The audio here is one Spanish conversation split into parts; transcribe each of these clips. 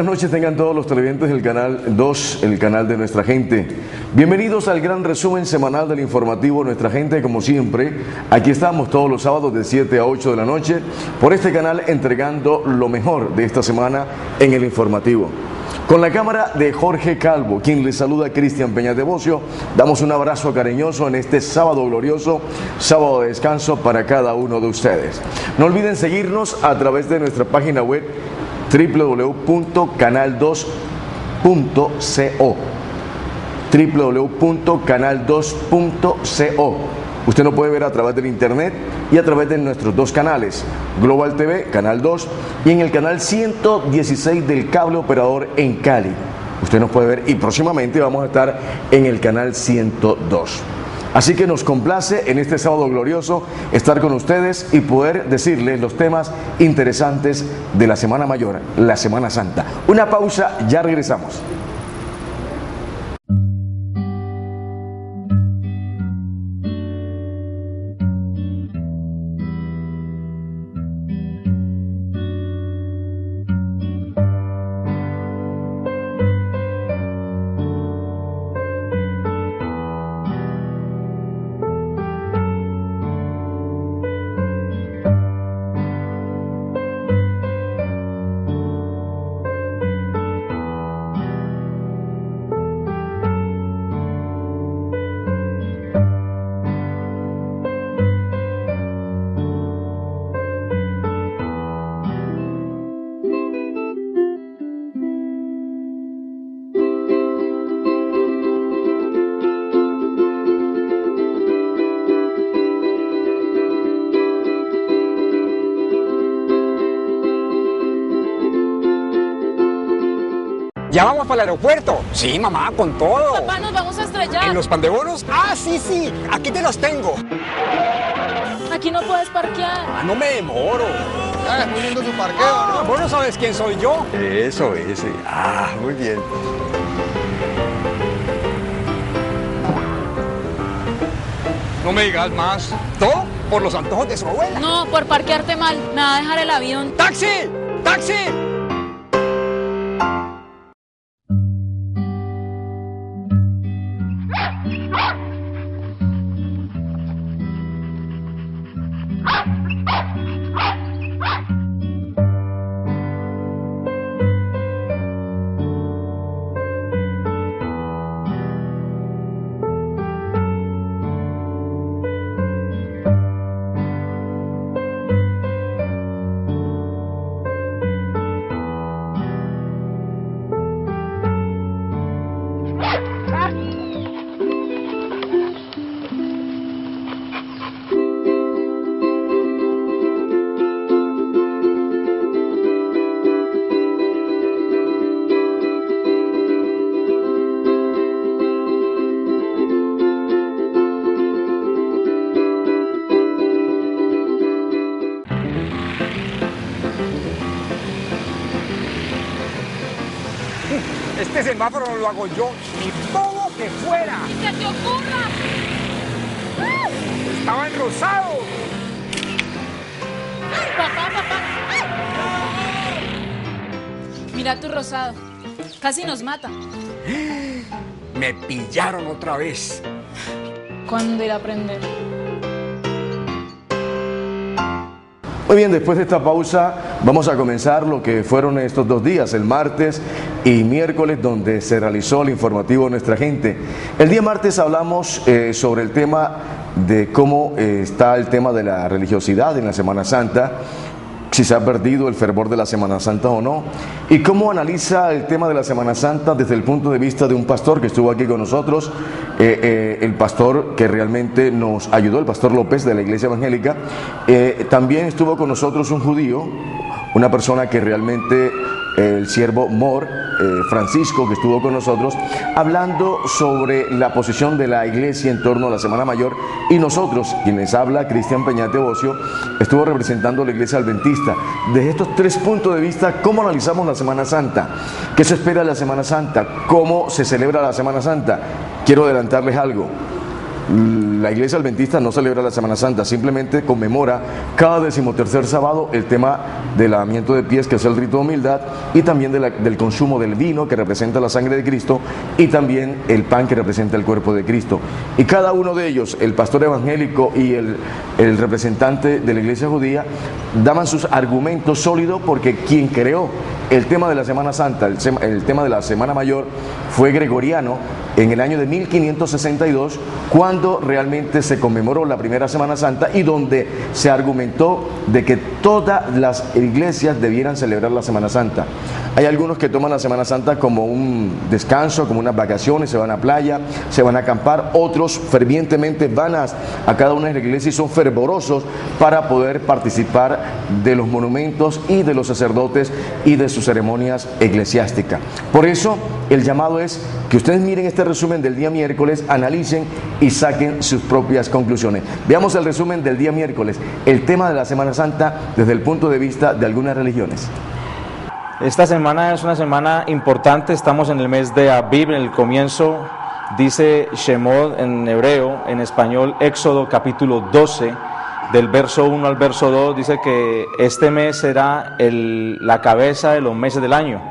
Buenas noches tengan todos los televidentes del Canal 2, el canal de Nuestra Gente. Bienvenidos al gran resumen semanal del informativo Nuestra Gente. Como siempre, aquí estamos todos los sábados de 7 a 8 de la noche por este canal entregando lo mejor de esta semana en el informativo. Con la cámara de Jorge Calvo, quien les saluda Cristian Peñate Bocio, damos un abrazo cariñoso en este sábado glorioso, sábado de descanso para cada uno de ustedes. No olviden seguirnos a través de nuestra página web www.canal2.co www.canal2.co. Usted nos puede ver a través del internet y a través de nuestros dos canales, Global TV, Canal 2, y en el canal 116 del cable operador en Cali. Usted nos puede ver y próximamente vamos a estar en el canal 102. Así que nos complace en este sábado glorioso estar con ustedes y poder decirles los temas interesantes de la Semana Mayor, la Semana Santa. Una pausa, ya regresamos. ¿Ya vamos para el aeropuerto? Sí, mamá, con todo. Papá, nos vamos a estrellar. ¿En los pandebonos? Ah, sí, aquí te los tengo. Aquí no puedes parquear. Ah, no me demoro. Es muy lindo tu parqueo, ¿no? ¿Vos no sabes quién soy yo? Eso, ese. Ah, muy bien. No me digas más. ¿Todo por los antojos de su abuela? No, por parquearte mal. Me va a dejar el avión. ¡Taxi! ¡Taxi! Este semáforo no lo hago yo, ni todo que fuera. ¡Y se te ocurra! Estaba enrosado. Papá. Mira tu rosado. Casi nos mata. Me pillaron otra vez. ¿Cuándo irá a aprender? Muy bien, después de esta pausa vamos a comenzar lo que fueron estos 2 días, el martes y miércoles, donde se realizó el informativo de Nuestra Gente. El día martes hablamos sobre el tema de cómo está el tema de la religiosidad en la Semana Santa, si se ha perdido el fervor de la Semana Santa o no, y cómo analiza el tema de la Semana Santa desde el punto de vista de un pastor que estuvo aquí con nosotros, el pastor que realmente nos ayudó, el pastor López de la Iglesia Evangélica. También estuvo con nosotros un judío, una persona que realmente, el siervo Mor, Francisco, que estuvo con nosotros, hablando sobre la posición de la iglesia en torno a la Semana Mayor, y nosotros, quien les habla, Cristian Peñate Bocio, estuvo representando a la iglesia adventista. Desde estos 3 puntos de vista, ¿cómo analizamos la Semana Santa? ¿Qué se espera de la Semana Santa? ¿Cómo se celebra la Semana Santa? Quiero adelantarles algo. La iglesia adventista no celebra la Semana Santa, simplemente conmemora cada 13º sábado el tema del lavamiento de pies, que es el rito de humildad, y también del consumo del vino, que representa la sangre de Cristo, y también el pan, que representa el cuerpo de Cristo. Y cada uno de ellos, el pastor evangélico y el representante de la iglesia judía, daban sus argumentos sólidos, porque quien creó el tema de la Semana Santa, el tema de la Semana Mayor, fue Gregoriano en el año de 1562, cuando realmente se conmemoró la primera Semana Santa y donde se argumentó de que todas las iglesias debieran celebrar la Semana Santa. Hay algunos que toman la Semana Santa como un descanso, como unas vacaciones, se van a playa, se van a acampar. Otros fervientemente van a cada una de las iglesias y son fervorosos para poder participar de los monumentos y de los sacerdotes y de sus ceremonias eclesiásticas. Por eso el llamado es que ustedes miren este resumen del día miércoles, analicen y saquen sus propias conclusiones. Veamos el resumen del día miércoles, el tema de la Semana Santa desde el punto de vista de algunas religiones. Esta semana es una semana importante, estamos en el mes de Abib, en el comienzo, dice Shemot en hebreo, en español Éxodo capítulo 12, del verso 1 al verso 2, dice que este mes será la cabeza de los meses del año.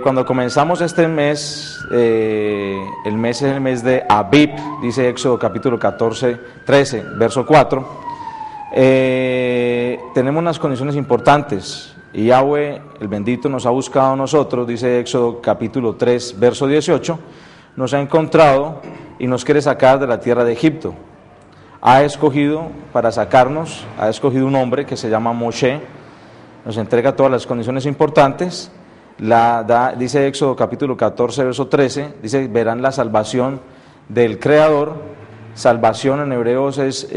Cuando comenzamos este mes, el mes es el mes de Abib, dice Éxodo capítulo 13, verso 4, tenemos unas condiciones importantes. Y Yahweh, el bendito, nos ha buscado a nosotros, dice Éxodo capítulo 3, verso 18, nos ha encontrado y nos quiere sacar de la tierra de Egipto. Ha escogido para sacarnos, ha escogido un hombre que se llama Moshe, nos entrega todas las condiciones importantes, dice Éxodo capítulo 14, verso 13, dice, verán la salvación del Creador. Salvación en hebreos es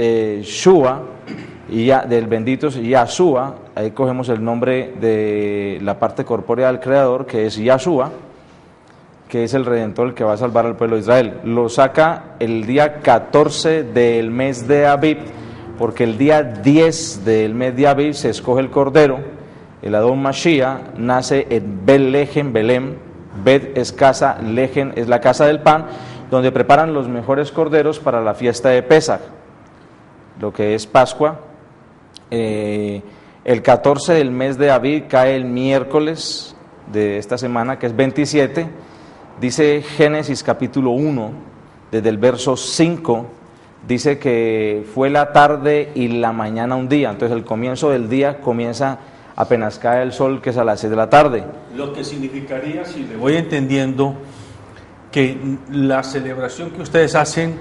Shua, y del bendito es Yahshua. Ahí cogemos el nombre de la parte corpórea del Creador, que es Yahshua, que es el Redentor, el que va a salvar al pueblo de Israel. Lo saca el día 14 del mes de Abib, porque el día 10 del mes de Abib se escoge el Cordero. El Adón Mashiach nace en Betlehem, Belém. Bet es casa, Lehem es la casa del pan, donde preparan los mejores corderos para la fiesta de Pesach, lo que es Pascua. El 14 del mes de Abib cae el miércoles de esta semana, que es 27, dice Génesis capítulo 1, desde el verso 5, dice que fue la tarde y la mañana un día, entonces el comienzo del día comienza apenas cae el sol, que es a las 6 de la tarde. Lo que significaría, si le voy entendiendo, que la celebración que ustedes hacen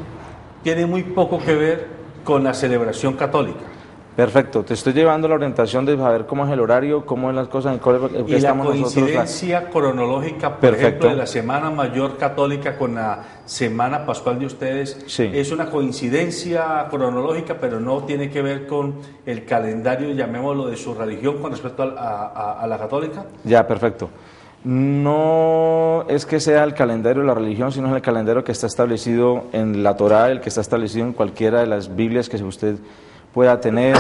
tiene muy poco que ver con la celebración católica. Perfecto, te estoy llevando la orientación de saber cómo es el horario, cómo es las cosas, en qué y estamos la nosotros. coincidencia cronológica, por Perfecto. ejemplo, de la Semana Mayor Católica con la Semana Pascual de ustedes, Sí. es una coincidencia cronológica, pero no tiene que ver con el calendario, llamémoslo, de su religión con respecto a la católica. Ya, perfecto. No es que sea el calendario de la religión, sino es el calendario que está establecido en la Torá, el que está establecido en cualquiera de las Biblias que usted pueda tener,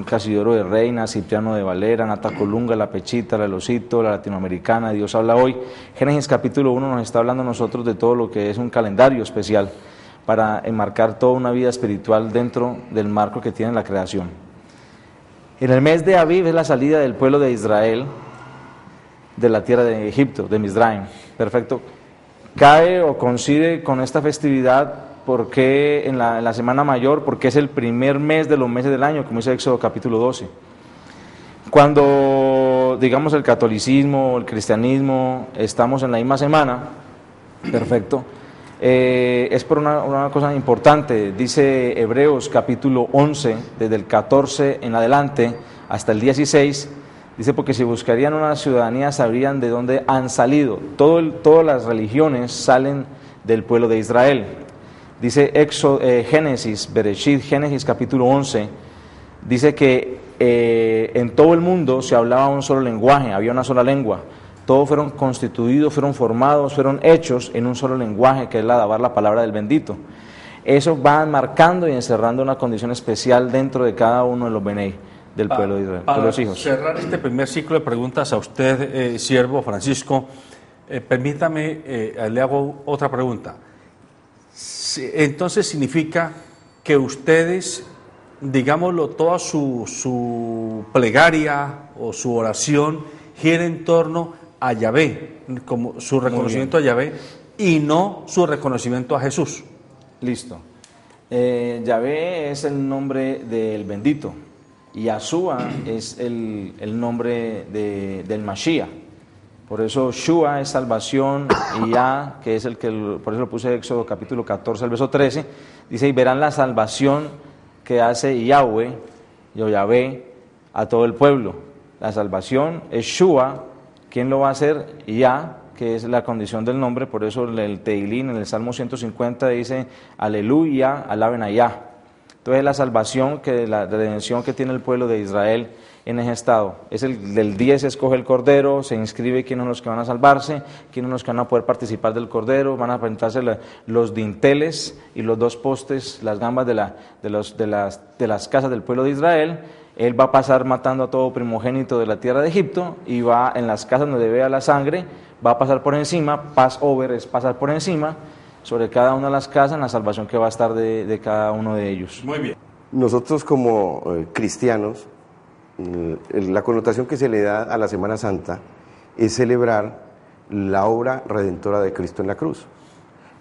Casidoro de Reina, Cipriano de Valera, Nata Colunga, La Pechita, La Losito, la Latinoamericana, Dios habla hoy. Génesis capítulo 1 nos está hablando a nosotros de todo lo que es un calendario especial para enmarcar toda una vida espiritual dentro del marco que tiene la creación. En el mes de Abib es la salida del pueblo de Israel de la tierra de Egipto, de Mizraim. Perfecto. Cae o coincide con esta festividad porque en la Semana Mayor, porque es el primer mes de los meses del año, como dice Éxodo capítulo 12. Cuando, digamos, el catolicismo, el cristianismo, estamos en la misma semana, perfecto, es por una cosa importante. Dice Hebreos capítulo 11, desde el 14 en adelante hasta el 16, dice, porque si buscarían una ciudadanía sabrían de dónde han salido. Todas las religiones salen del pueblo de Israel. Dice Génesis, Bereshit, Génesis capítulo 11, dice que en todo el mundo se hablaba un solo lenguaje, había una sola lengua. Todos fueron constituidos, fueron formados, fueron hechos en un solo lenguaje, que es la palabra del bendito. Eso va marcando y encerrando una condición especial dentro de cada uno de los Benei del pueblo de Israel, de los hijos. Para cerrar este primer ciclo de preguntas a usted, siervo Francisco, permítame, le hago otra pregunta. Sí, entonces significa que ustedes, digámoslo, toda su plegaria o su oración gira en torno a Yahvé, como su reconocimiento a Yahvé, y no su reconocimiento a Jesús. Listo. Yahvé es el nombre del bendito y Yahshua es el nombre del Mashiach. Por eso Shua es salvación y Yah, que es por eso lo puse en Éxodo capítulo 14, el verso 13, dice, y verán la salvación que hace Yahweh, Yahvé, a todo el pueblo. La salvación es Shua. ¿Quién lo va a hacer? Yah, que es la condición del nombre. Por eso el Teilín en el Salmo 150 dice, aleluya, alaben a Yah. Entonces la salvación, la redención que tiene el pueblo de Israel en ese estado. Es del 10 se escoge el Cordero, se inscribe quiénes son los que van a salvarse, quiénes son los que van a poder participar del Cordero, van a presentarse los dinteles y los dos postes, las gambas de las casas del pueblo de Israel. Él va a pasar matando a todo primogénito de la tierra de Egipto y va en las casas donde vea la sangre, va a pasar por encima, Passover es pasar por encima, sobre cada una de las casas, en la salvación que va a estar de cada uno de ellos. Muy bien. Nosotros como cristianos, la connotación que se le da a la Semana Santa es celebrar la obra redentora de Cristo en la cruz.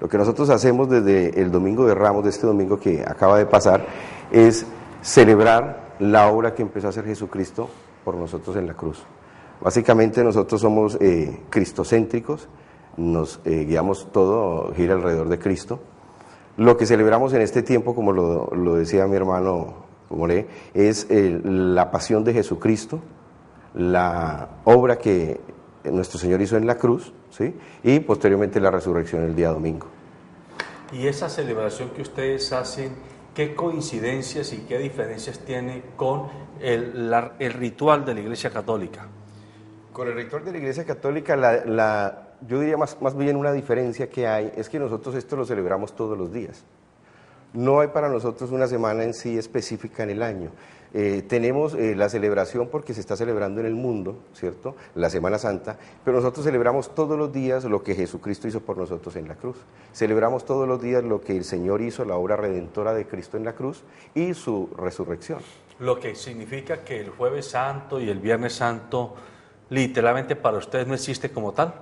Lo que nosotros hacemos desde el Domingo de Ramos, de este domingo que acaba de pasar, es celebrar la obra que empezó a hacer Jesucristo por nosotros en la cruz. Básicamente nosotros somos cristocéntricos, nos guiamos todo, gira alrededor de Cristo. Lo que celebramos en este tiempo, como lo decía mi hermano Moré, es la pasión de Jesucristo, la obra que nuestro Señor hizo en la cruz, ¿sí? Y posteriormente la resurrección el día domingo. Y esa celebración que ustedes hacen, ¿qué coincidencias y qué diferencias tiene con el ritual de la Iglesia Católica? Con el ritual de la Iglesia Católica, yo diría más bien una diferencia que hay, es que nosotros esto lo celebramos todos los días. No hay para nosotros una semana en sí específica en el año. Tenemos la celebración porque se está celebrando en el mundo, ¿cierto? La Semana Santa, pero nosotros celebramos todos los días lo que Jesucristo hizo por nosotros en la cruz. Celebramos todos los días lo que el Señor hizo, la obra redentora de Cristo en la cruz y su resurrección. Lo que significa que el Jueves Santo y el Viernes Santo literalmente para ustedes no existe como tal.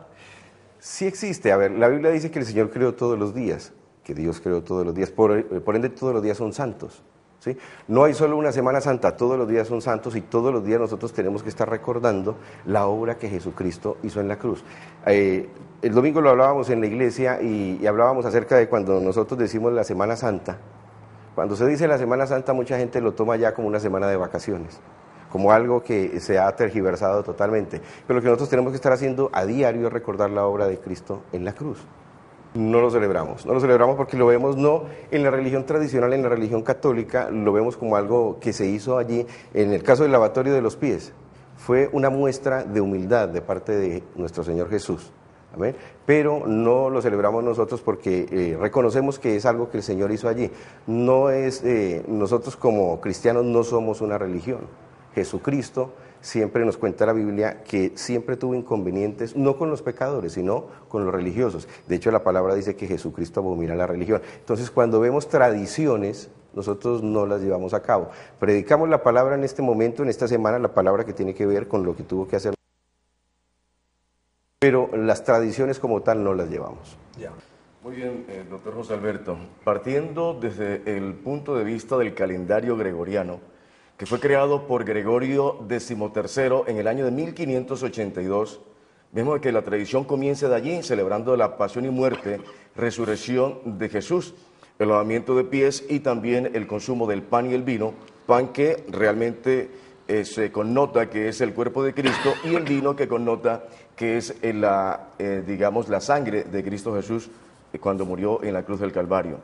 Sí existe. A ver, la Biblia dice que el Señor creó todos los días, que Dios creó todos los días, por ende todos los días son santos, ¿sí? No hay solo una Semana Santa, todos los días son santos y todos los días nosotros tenemos que estar recordando la obra que Jesucristo hizo en la cruz. El domingo lo hablábamos en la iglesia y hablábamos acerca de cuando nosotros decimos la Semana Santa. Cuando se dice la Semana Santa, mucha gente lo toma ya como una semana de vacaciones, como algo que se ha tergiversado totalmente. Pero lo que nosotros tenemos que estar haciendo a diario es recordar la obra de Cristo en la cruz. No lo celebramos porque lo vemos no en la religión tradicional, en la religión católica, lo vemos como algo que se hizo allí. En el caso del lavatorio de los pies, fue una muestra de humildad de parte de nuestro Señor Jesús. Amén. Pero no lo celebramos nosotros porque reconocemos que es algo que el Señor hizo allí. No es, nosotros como cristianos no somos una religión. Jesucristo, siempre nos cuenta la Biblia que siempre tuvo inconvenientes, no con los pecadores, sino con los religiosos. De hecho, la palabra dice que Jesucristo abomina la religión. Entonces, cuando vemos tradiciones, nosotros no las llevamos a cabo. Predicamos la palabra en este momento, en esta semana, la palabra que tiene que ver con lo que tuvo que hacer. Pero las tradiciones como tal no las llevamos. Ya. Muy bien, doctor José Alberto. Partiendo desde el punto de vista del calendario gregoriano, que fue creado por Gregorio XIII en el año de 1582, vemos que la tradición comienza de allí, celebrando la pasión y muerte, resurrección de Jesús, el lavamiento de pies y también el consumo del pan y el vino, pan que realmente se connota que es el cuerpo de Cristo y el vino que connota que es la sangre de Cristo Jesús cuando murió en la cruz del Calvario.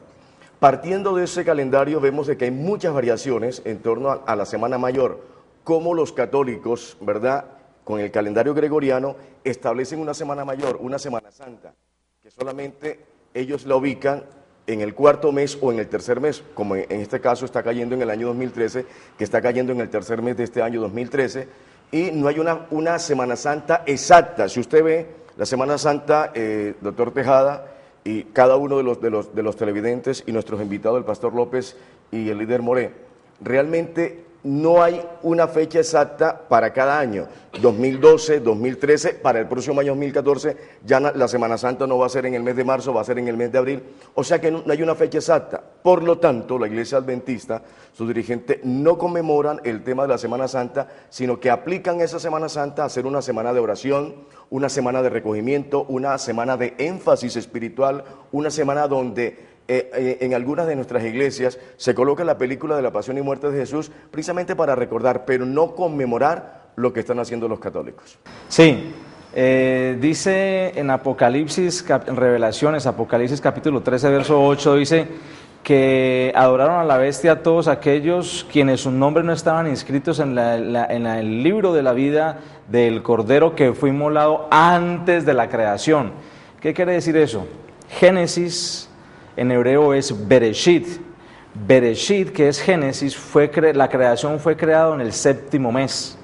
Partiendo de ese calendario vemos que hay muchas variaciones en torno a la Semana Mayor, como los católicos, ¿verdad?, con el calendario gregoriano establecen una Semana Mayor, una Semana Santa, que solamente ellos la ubican en el cuarto mes o en el tercer mes, como en este caso está cayendo en el año 2013, que está cayendo en el tercer mes de este año 2013, y no hay una Semana Santa exacta. Si usted ve la Semana Santa, doctor Tejada, y cada uno de los televidentes y nuestros invitados, el Pastor López y el líder Moré, realmente no hay una fecha exacta para cada año, 2012, 2013, para el próximo año 2014, ya la Semana Santa no va a ser en el mes de marzo, va a ser en el mes de abril, o sea que no hay una fecha exacta. Por lo tanto, la Iglesia Adventista, sus dirigentes no conmemoran el tema de la Semana Santa, sino que aplican esa Semana Santa a hacer una semana de oración, una semana de recogimiento, una semana de énfasis espiritual, una semana donde en algunas de nuestras iglesias se coloca la película de la Pasión y Muerte de Jesús precisamente para recordar, pero no conmemorar lo que están haciendo los católicos. Sí, dice en Apocalipsis, en Revelaciones, Apocalipsis capítulo 13, verso 8, dice que adoraron a la bestia todos aquellos quienes sus nombres no estaban inscritos en el libro de la vida del Cordero que fue inmolado antes de la creación. ¿Qué quiere decir eso? Génesis en hebreo es Bereshit. Bereshit, que es Génesis, la creación fue creada en el séptimo mes.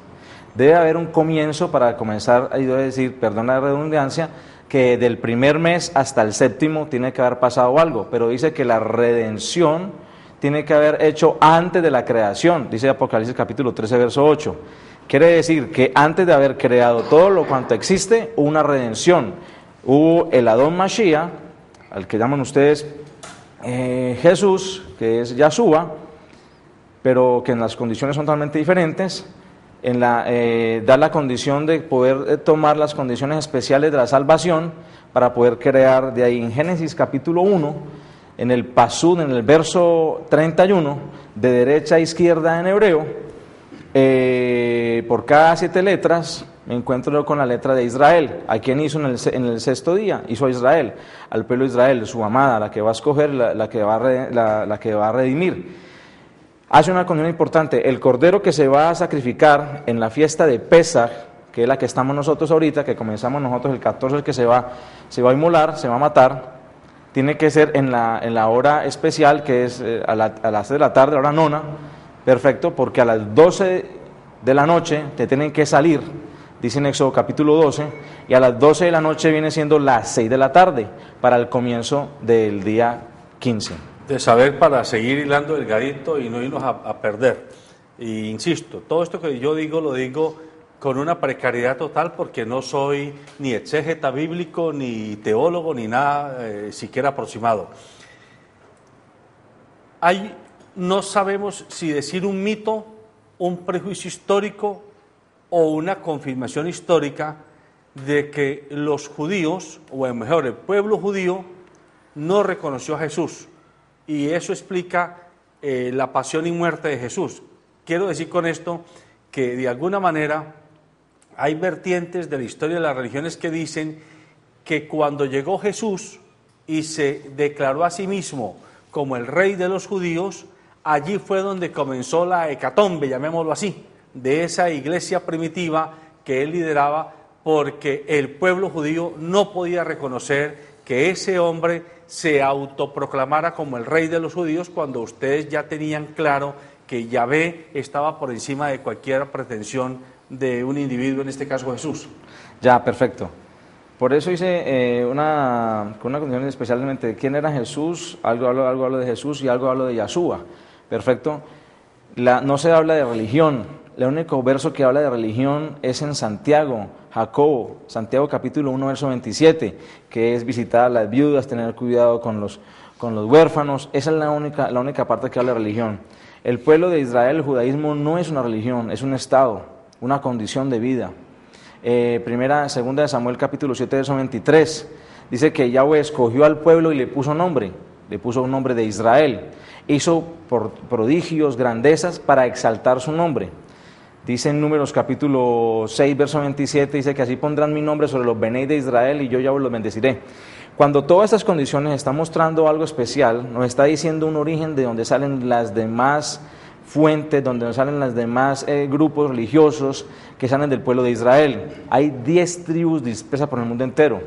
Debe haber un comienzo para comenzar, yo decir, perdón la redundancia, que del primer mes hasta el séptimo tiene que haber pasado algo, pero dice que la redención tiene que haber hecho antes de la creación, dice Apocalipsis capítulo 13, verso 8. Quiere decir que antes de haber creado todo lo cuanto existe, hubo una redención. Hubo el Adón Mashiach, al que llaman ustedes Jesús, que es Yahshua, pero que en las condiciones son totalmente diferentes, da la condición de poder tomar las condiciones especiales de la salvación para poder crear de ahí en Génesis capítulo 1, en el Pasud, en el verso 31, de derecha a izquierda en hebreo, por cada 7 letras, me encuentro con la letra de Israel. ¿A quién hizo en el sexto día? Hizo a Israel, al pueblo de Israel, su amada, la que va a escoger, la que va a redimir. Hace una condición importante: el cordero que se va a sacrificar en la fiesta de Pesaj, que es la que estamos nosotros ahorita, que comenzamos nosotros el 14, el que se va a inmolar, se va a matar, tiene que ser en la hora especial, que es a las 3 de la tarde, hora nona, perfecto, porque a las 12 de la noche te tienen que salir, dice en Éxodo capítulo 12, y a las 12 de la noche viene siendo las 6 de la tarde, para el comienzo del día 15. De saber para seguir hilando el garito y no irnos a perder. Y insisto, todo esto que yo digo, lo digo con una precariedad total, porque no soy ni exégeta bíblico, ni teólogo, ni nada siquiera aproximado. No sabemos si decir un mito, un prejuicio histórico o una confirmación histórica de que los judíos, o mejor, el pueblo judío, no reconoció a Jesús. Y eso explica la pasión y muerte de Jesús. Quiero decir con esto que de alguna manera hay vertientes de la historia de las religiones que dicen que cuando llegó Jesús y se declaró a sí mismo como el rey de los judíos, allí fue donde comenzó la hecatombe, llamémoslo así, de esa iglesia primitiva que él lideraba, porque el pueblo judío no podía reconocer que ese hombre se autoproclamara como el rey de los judíos, cuando ustedes ya tenían claro que Yahvé estaba por encima de cualquier pretensión de un individuo, en este caso Jesús. Ya, perfecto. Por eso hice una condición especialmente de quién era Jesús, algo hablo de Jesús y algo hablo de Yahshua. Perfecto. No se habla de religión. El único verso que habla de religión es en Santiago, Jacobo, Santiago capítulo 1, verso 27, que es visitar a las viudas, tener cuidado con los huérfanos. Esa es la única parte que habla de religión. El pueblo de Israel, el judaísmo, no es una religión, es un estado, una condición de vida. Segunda de Samuel capítulo 7, verso 23, dice que Yahweh escogió al pueblo y le puso un nombre de Israel. Hizo prodigios, grandezas para exaltar su nombre. Dice en Números capítulo 6, verso 27, dice que así pondrán mi nombre sobre los Bené de Israel y yo ya los bendeciré. Cuando todas estas condiciones están mostrando algo especial, nos está diciendo un origen de donde salen las demás fuentes, donde salen los demás grupos religiosos que salen del pueblo de Israel. Hay 10 tribus dispersas por el mundo entero.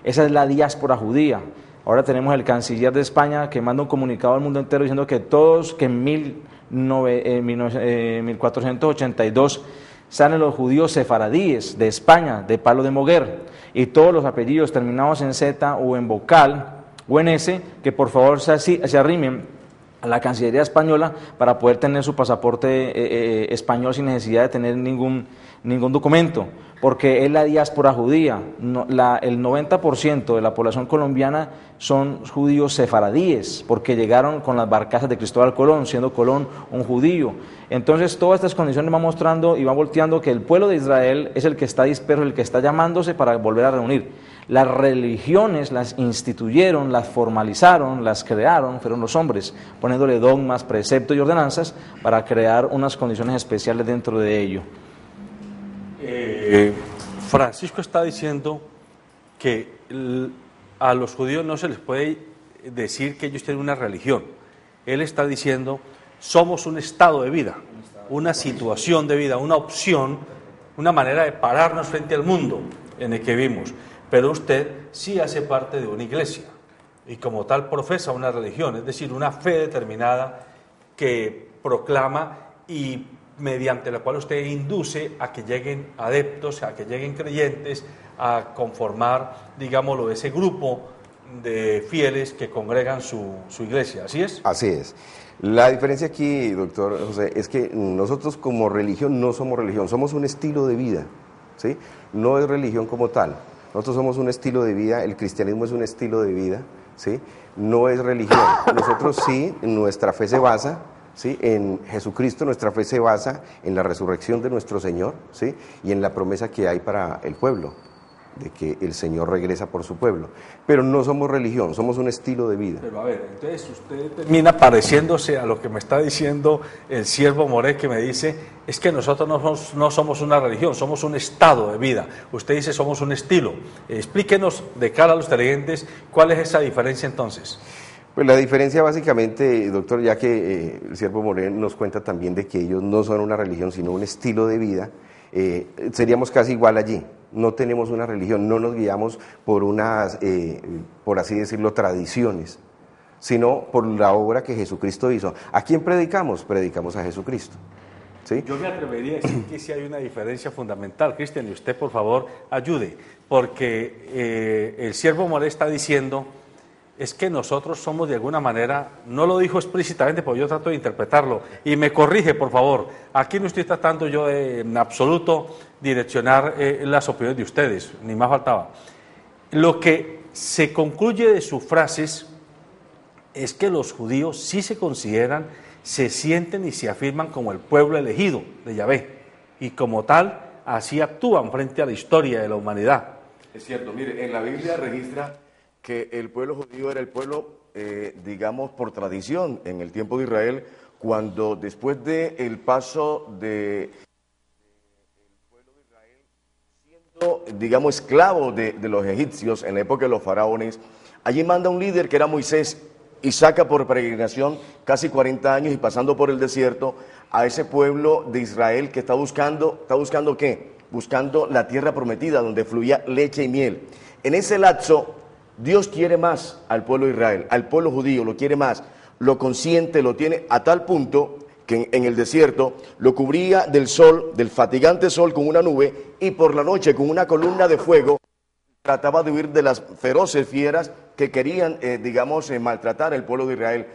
Esa es la diáspora judía. Ahora tenemos el canciller de España que manda un comunicado al mundo entero diciendo que todos, que en 1482 salen los judíos sefaradíes de España, de Palo de Moguer, y todos los apellidos terminados en Z o en vocal UNS, que por favor se arrimen a la Cancillería española para poder tener su pasaporte español sin necesidad de tener ningún documento, porque es la diáspora judía. El 90% de la población colombiana son judíos sefaradíes, porque llegaron con las barcazas de Cristóbal Colón, siendo Colón un judío. Entonces todas estas condiciones van mostrando y van volteando que el pueblo de Israel es el que está disperso, el que está llamándose para volver a reunir. Las religiones las instituyeron, las formalizaron, las crearon, fueron los hombres, poniéndole dogmas, preceptos y ordenanzas para crear unas condiciones especiales dentro de ello. Francisco está diciendo que a los judíos no se les puede decir que ellos tienen una religión. Él está diciendo, somos un estado de vida, una situación de vida, una opción, una manera de pararnos frente al mundo en el que vivimos. Pero usted sí hace parte de una iglesia y como tal profesa una religión, es decir, una fe determinada que proclama y mediante la cual usted induce a que lleguen adeptos, a que lleguen creyentes, a conformar, digámoslo, ese grupo de fieles que congregan su iglesia. ¿Así es? Así es. La diferencia aquí, doctor José, es que nosotros como religión no somos religión, somos un estilo de vida, ¿sí? No es religión como tal. Nosotros somos un estilo de vida, el cristianismo es un estilo de vida, ¿sí? No es religión. Nosotros sí, nuestra fe se basa, ¿sí?, en Jesucristo, nuestra fe se basa en la resurrección de nuestro Señor, ¿sí?, y en la promesa que hay para el pueblo, de que el Señor regresa por su pueblo. Pero no somos religión, somos un estilo de vida. Pero a ver, entonces usted termina pareciéndose a lo que me está diciendo el siervo Moré, que me dice, es que nosotros no somos una religión, somos un estado de vida. Usted dice somos un estilo. Explíquenos de cara a los televidentes cuál es esa diferencia entonces. Pues la diferencia básicamente, doctor, ya que el siervo Moré nos cuenta también de que ellos no son una religión, sino un estilo de vida, seríamos casi igual allí. No tenemos una religión, no nos guiamos por unas, por así decirlo, tradiciones, sino por la obra que Jesucristo hizo. ¿A quién predicamos? Predicamos a Jesucristo, ¿sí? Yo me atrevería a decir que sí hay una diferencia fundamental, Cristian, y usted por favor ayude, porque el siervo Moré está diciendo, es que nosotros somos de alguna manera, no lo dijo explícitamente, pero yo trato de interpretarlo, y me corrige por favor, aquí no estoy tratando yo de, en absoluto, direccionar las opiniones de ustedes, ni más faltaba. Lo que se concluye de sus frases es que los judíos sí se consideran, se sienten y se afirman como el pueblo elegido de Yahvé, y como tal, así actúan frente a la historia de la humanidad. Es cierto, mire, en la Biblia registra que el pueblo judío era el pueblo, digamos, por tradición en el tiempo de Israel, cuando después del paso del pueblo de Israel, siendo, digamos, esclavo de los egipcios en la época de los faraones, allí manda un líder que era Moisés y saca por peregrinación casi 40 años y pasando por el desierto a ese pueblo de Israel que está buscando ¿qué? Buscando la tierra prometida donde fluía leche y miel. En ese lapso, Dios quiere más al pueblo de Israel, al pueblo judío, lo quiere más, lo consiente, lo tiene a tal punto que en el desierto lo cubría del sol, del fatigante sol con una nube y por la noche con una columna de fuego trataba de huir de las feroces fieras que querían, maltratar al pueblo de Israel.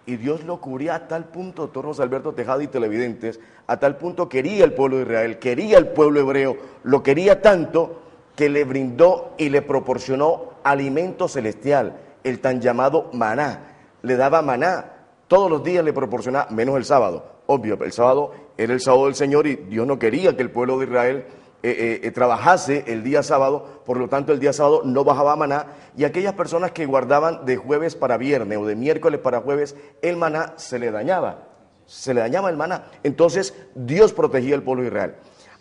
Y Dios lo cubría a tal punto, doctor José Alberto Tejada y televidentes, a tal punto quería el pueblo de Israel, quería el pueblo hebreo, lo quería tanto que le brindó y le proporcionó alimento celestial, el tan llamado maná. Le daba maná, todos los días le proporcionaba, menos el sábado. Obvio, el sábado era el sábado del Señor y Dios no quería que el pueblo de Israel trabajase el día sábado, por lo tanto el día sábado no bajaba maná, y aquellas personas que guardaban de jueves para viernes o de miércoles para jueves, el maná se le dañaba el maná. Entonces Dios protegía al pueblo de Israel.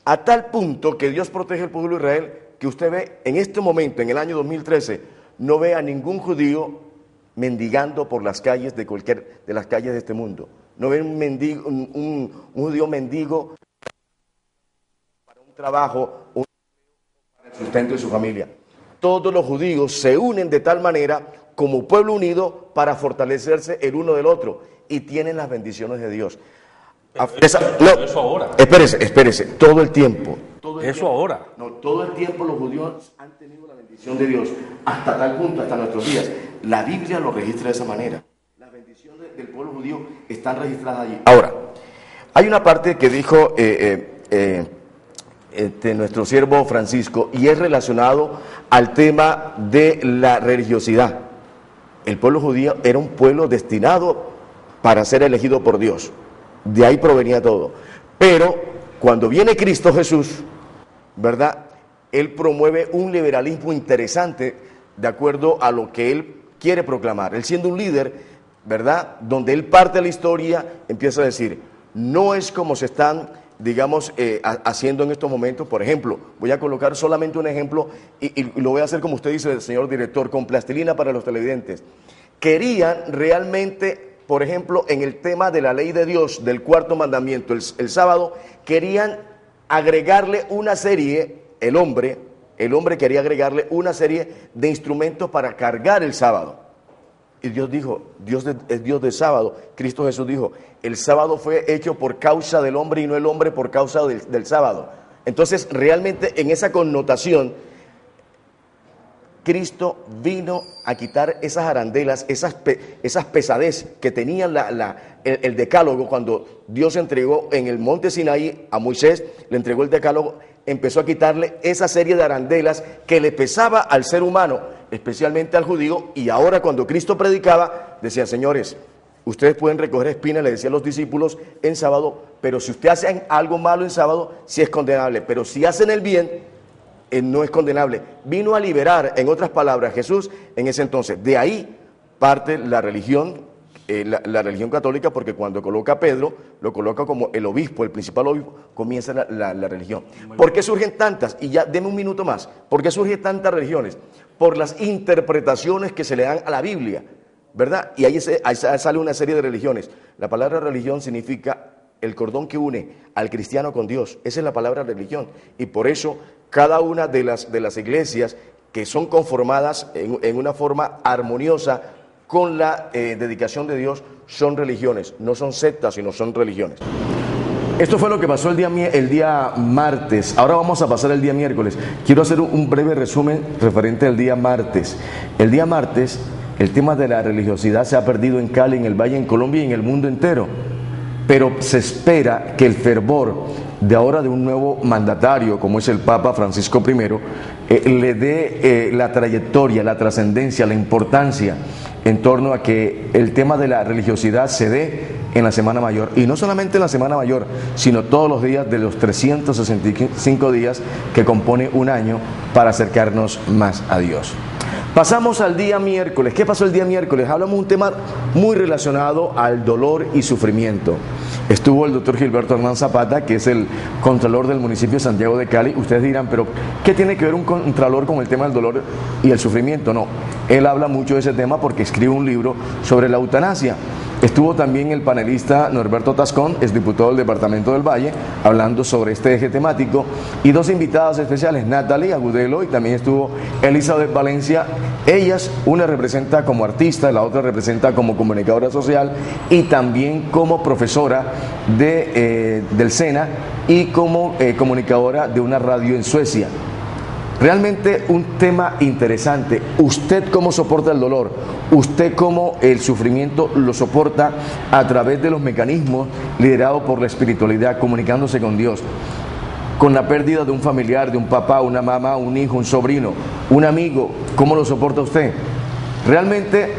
A tal punto que Dios protege al pueblo de Israel, que usted ve en este momento, en el año 2013, no ve a ningún judío mendigando por las calles de las calles de este mundo. No ve un judío mendigo para un trabajo, para el sustento de su familia. Todos los judíos se unen de tal manera como pueblo unido para fortalecerse el uno del otro y tienen las bendiciones de Dios. Eso ahora. Espérese, todo el tiempo. todo el Eso tiempo. ahora. No, todo el tiempo los judíos han tenido la bendición de Dios, hasta tal punto, hasta nuestros días. La Biblia lo registra de esa manera. Las bendiciones del pueblo judío están registradas allí. Ahora, hay una parte que dijo nuestro siervo Francisco, y es relacionado al tema de la religiosidad. El pueblo judío era un pueblo destinado para ser elegido por Dios. De ahí provenía todo. Pero cuando viene Cristo Jesús, ¿verdad? Él promueve un liberalismo interesante de acuerdo a lo que él quiere proclamar. Él siendo un líder, ¿verdad? Donde él parte de la historia, empieza a decir, no es como se están, digamos, haciendo en estos momentos. Por ejemplo, voy a colocar solamente un ejemplo y lo voy a hacer como usted dice, señor director, con plastilina para los televidentes. Querían realmente, por ejemplo, en el tema de la ley de Dios, del cuarto mandamiento, el sábado, querían agregarle una serie, el hombre quería agregarle una serie de instrumentos para cargar el sábado. Y Dios dijo, Dios es Dios del sábado. Cristo Jesús dijo, el sábado fue hecho por causa del hombre y no el hombre por causa del sábado. Entonces, realmente en esa connotación, Cristo vino a quitar esas arandelas, esas pesadez que tenía el decálogo cuando Dios entregó en el monte Sinaí a Moisés, le entregó el decálogo, empezó a quitarle esa serie de arandelas que le pesaba al ser humano, especialmente al judío, y ahora cuando Cristo predicaba, decía, señores, ustedes pueden recoger espinas, le decía a los discípulos, en sábado, pero si ustedes hacen algo malo en sábado, sí es condenable, pero si hacen el bien, no es condenable. Vino a liberar, en otras palabras, Jesús en ese entonces. De ahí parte la religión, la religión católica, porque cuando coloca a Pedro, lo coloca como el obispo, el principal obispo, comienza la religión. ¿Por qué surgen tantas? Y ya, deme un minuto más. ¿Por qué surgen tantas religiones? Por las interpretaciones que se le dan a la Biblia, ¿verdad? Y ahí sale una serie de religiones. La palabra religión significa el cordón que une al cristiano con Dios. Esa es la palabra religión. Y por eso cada una de las iglesias que son conformadas en una forma armoniosa con la dedicación de Dios son religiones, no son sectas, sino son religiones. Esto fue lo que pasó el día martes. Ahora vamos a pasar el día miércoles. Quiero hacer un breve resumen referente al día martes. El día martes, el tema de la religiosidad se ha perdido en Cali, en el Valle, en Colombia y en el mundo entero. Pero se espera que el fervor de ahora de un nuevo mandatario, como es el Papa Francisco I, le dé la trayectoria, la trascendencia, la importancia en torno a que el tema de la religiosidad se dé en la Semana Mayor. Y no solamente en la Semana Mayor, sino todos los días de los 365 días que compone un año para acercarnos más a Dios. Pasamos al día miércoles. ¿Qué pasó el día miércoles? Hablamos de un tema muy relacionado al dolor y sufrimiento. Estuvo el doctor Gilberto Hernán Zapata, que es el contralor del municipio de Santiago de Cali. Ustedes dirán, pero ¿qué tiene que ver un contralor con el tema del dolor y el sufrimiento? No, él habla mucho de ese tema porque escribe un libro sobre la eutanasia. Estuvo también el panelista Norberto Tascón, es diputado del departamento del Valle, hablando sobre este eje temático, y dos invitadas especiales, Natalie Agudelo y también estuvo Elizabeth Valencia. Ellas, una representa como artista, la otra representa como comunicadora social y también como profesora del SENA y como comunicadora de una radio en Suecia. Realmente un tema interesante. ¿Usted cómo soporta el dolor? ¿Usted cómo el sufrimiento lo soporta a través de los mecanismos liderados por la espiritualidad, comunicándose con Dios? Con la pérdida de un familiar, de un papá, una mamá, un hijo, un sobrino, un amigo, ¿cómo lo soporta usted? Realmente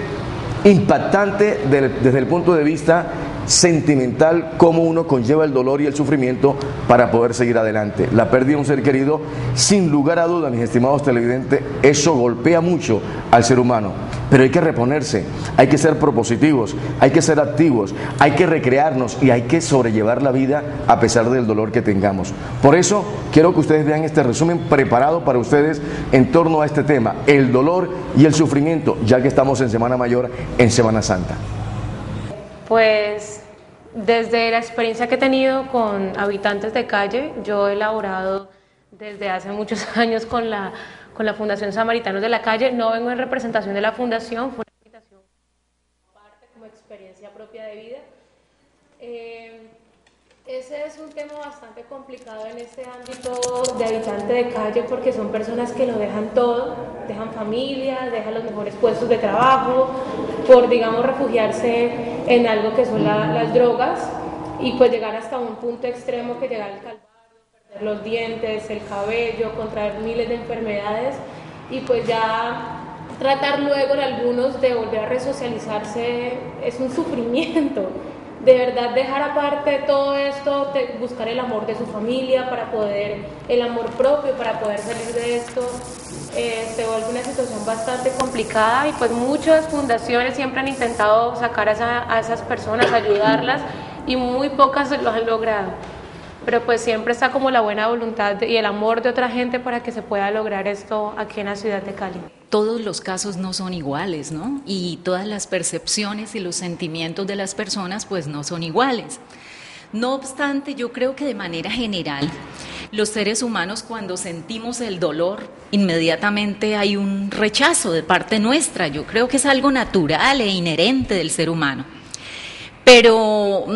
impactante desde el punto de vista sentimental, cómo uno conlleva el dolor y el sufrimiento para poder seguir adelante. La pérdida de un ser querido, sin lugar a dudas, mis estimados televidentes, eso golpea mucho al ser humano, pero hay que reponerse, hay que ser propositivos, hay que ser activos, hay que recrearnos y hay que sobrellevar la vida a pesar del dolor que tengamos. Por eso quiero que ustedes vean este resumen preparado para ustedes en torno a este tema, el dolor y el sufrimiento, ya que estamos en Semana Mayor, en Semana Santa. Pues desde la experiencia que he tenido con habitantes de calle, yo he elaborado desde hace muchos años con la Fundación Samaritanos de la Calle. No vengo en representación de la fundación, fue una invitación parte como experiencia propia de vida. Ese es un tema bastante complicado en este ámbito de habitante de calle, porque son personas que lo dejan todo, dejan familia, dejan los mejores puestos de trabajo, por, digamos, refugiarse en algo que son las drogas, y pues llegar hasta un punto extremo que llegar al calvario, perder los dientes, el cabello, contraer miles de enfermedades, y pues ya tratar luego en algunos de volver a resocializarse es un sufrimiento. De verdad dejar aparte todo esto, buscar el amor de su familia para poder, el amor propio para poder salir de esto, se vuelve una situación bastante complicada, y pues muchas fundaciones siempre han intentado sacar a esas personas, ayudarlas, y muy pocas lo han logrado. Pero pues siempre está como la buena voluntad y el amor de otra gente para que se pueda lograr esto aquí en la ciudad de Cali. Todos los casos no son iguales, ¿no? Y todas las percepciones y los sentimientos de las personas pues no son iguales. No obstante, yo creo que de manera general, los seres humanos cuando sentimos el dolor, inmediatamente hay un rechazo de parte nuestra. Yo creo que es algo natural e inherente del ser humano. Pero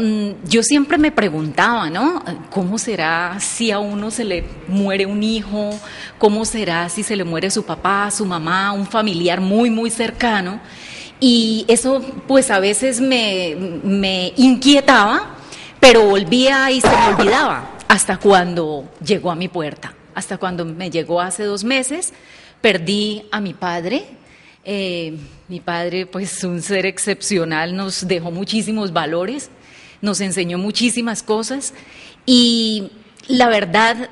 yo siempre me preguntaba, ¿no? ¿Cómo será si a uno se le muere un hijo? ¿Cómo será si se le muere su papá, su mamá, un familiar muy, muy cercano? Y eso pues a veces me inquietaba, pero volvía y se me olvidaba, hasta cuando llegó a mi puerta. Hasta cuando me llegó hace 2 meses, perdí a mi padre. Mi padre, pues un ser excepcional, nos dejó muchísimos valores, nos enseñó muchísimas cosas, y la verdad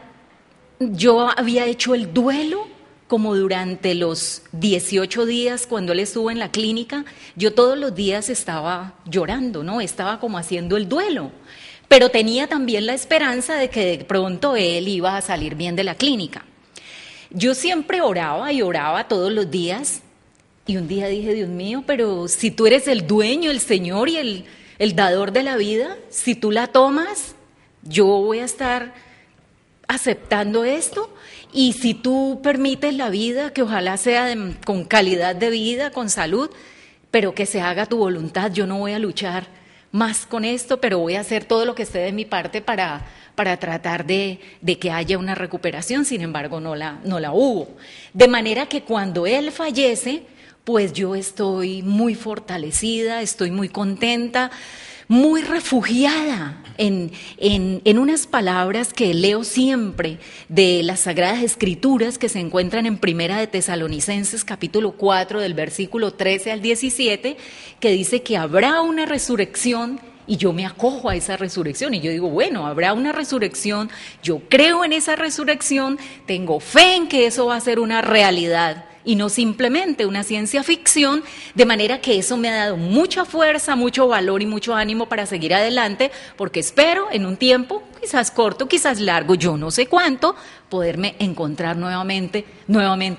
yo había hecho el duelo como durante los 18 días cuando él estuvo en la clínica. Yo todos los días estaba llorando, ¿no? Estaba como haciendo el duelo, pero tenía también la esperanza de que de pronto él iba a salir bien de la clínica. Yo siempre oraba y oraba todos los días. Y un día dije, Dios mío, pero si tú eres el dueño, el Señor y el dador de la vida, si tú la tomas, yo voy a estar aceptando esto. Y si tú permites la vida, que ojalá sea con calidad de vida, con salud, pero que se haga tu voluntad, yo no voy a luchar más con esto, pero voy a hacer todo lo que esté de mi parte para tratar de que haya una recuperación. Sin embargo, no la hubo. De manera que cuando él fallece, pues yo estoy muy fortalecida, estoy muy contenta, muy refugiada en unas palabras que leo siempre de las Sagradas Escrituras, que se encuentran en Primera de Tesalonicenses capítulo 4 del versículo 13 al 17, que dice que habrá una resurrección. Y yo me acojo a esa resurrección y yo digo, bueno, habrá una resurrección, yo creo en esa resurrección, tengo fe en que eso va a ser una realidad y no simplemente una ciencia ficción, de manera que eso me ha dado mucha fuerza, mucho valor y mucho ánimo para seguir adelante, porque espero en un tiempo, quizás corto, quizás largo, yo no sé cuánto, poderme encontrar nuevamente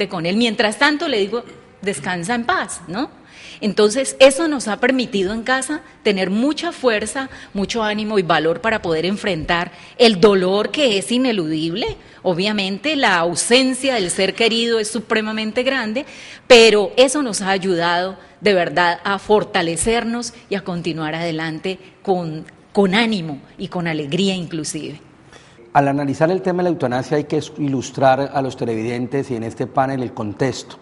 con él. Mientras tanto le digo, descansa en paz, ¿no? Entonces, eso nos ha permitido en casa tener mucha fuerza, mucho ánimo y valor para poder enfrentar el dolor que es ineludible. Obviamente, la ausencia del ser querido es supremamente grande, pero eso nos ha ayudado de verdad a fortalecernos y a continuar adelante con ánimo y con alegría inclusive. Al analizar el tema de la eutanasia hay que ilustrar a los televidentes y en este panel el contexto.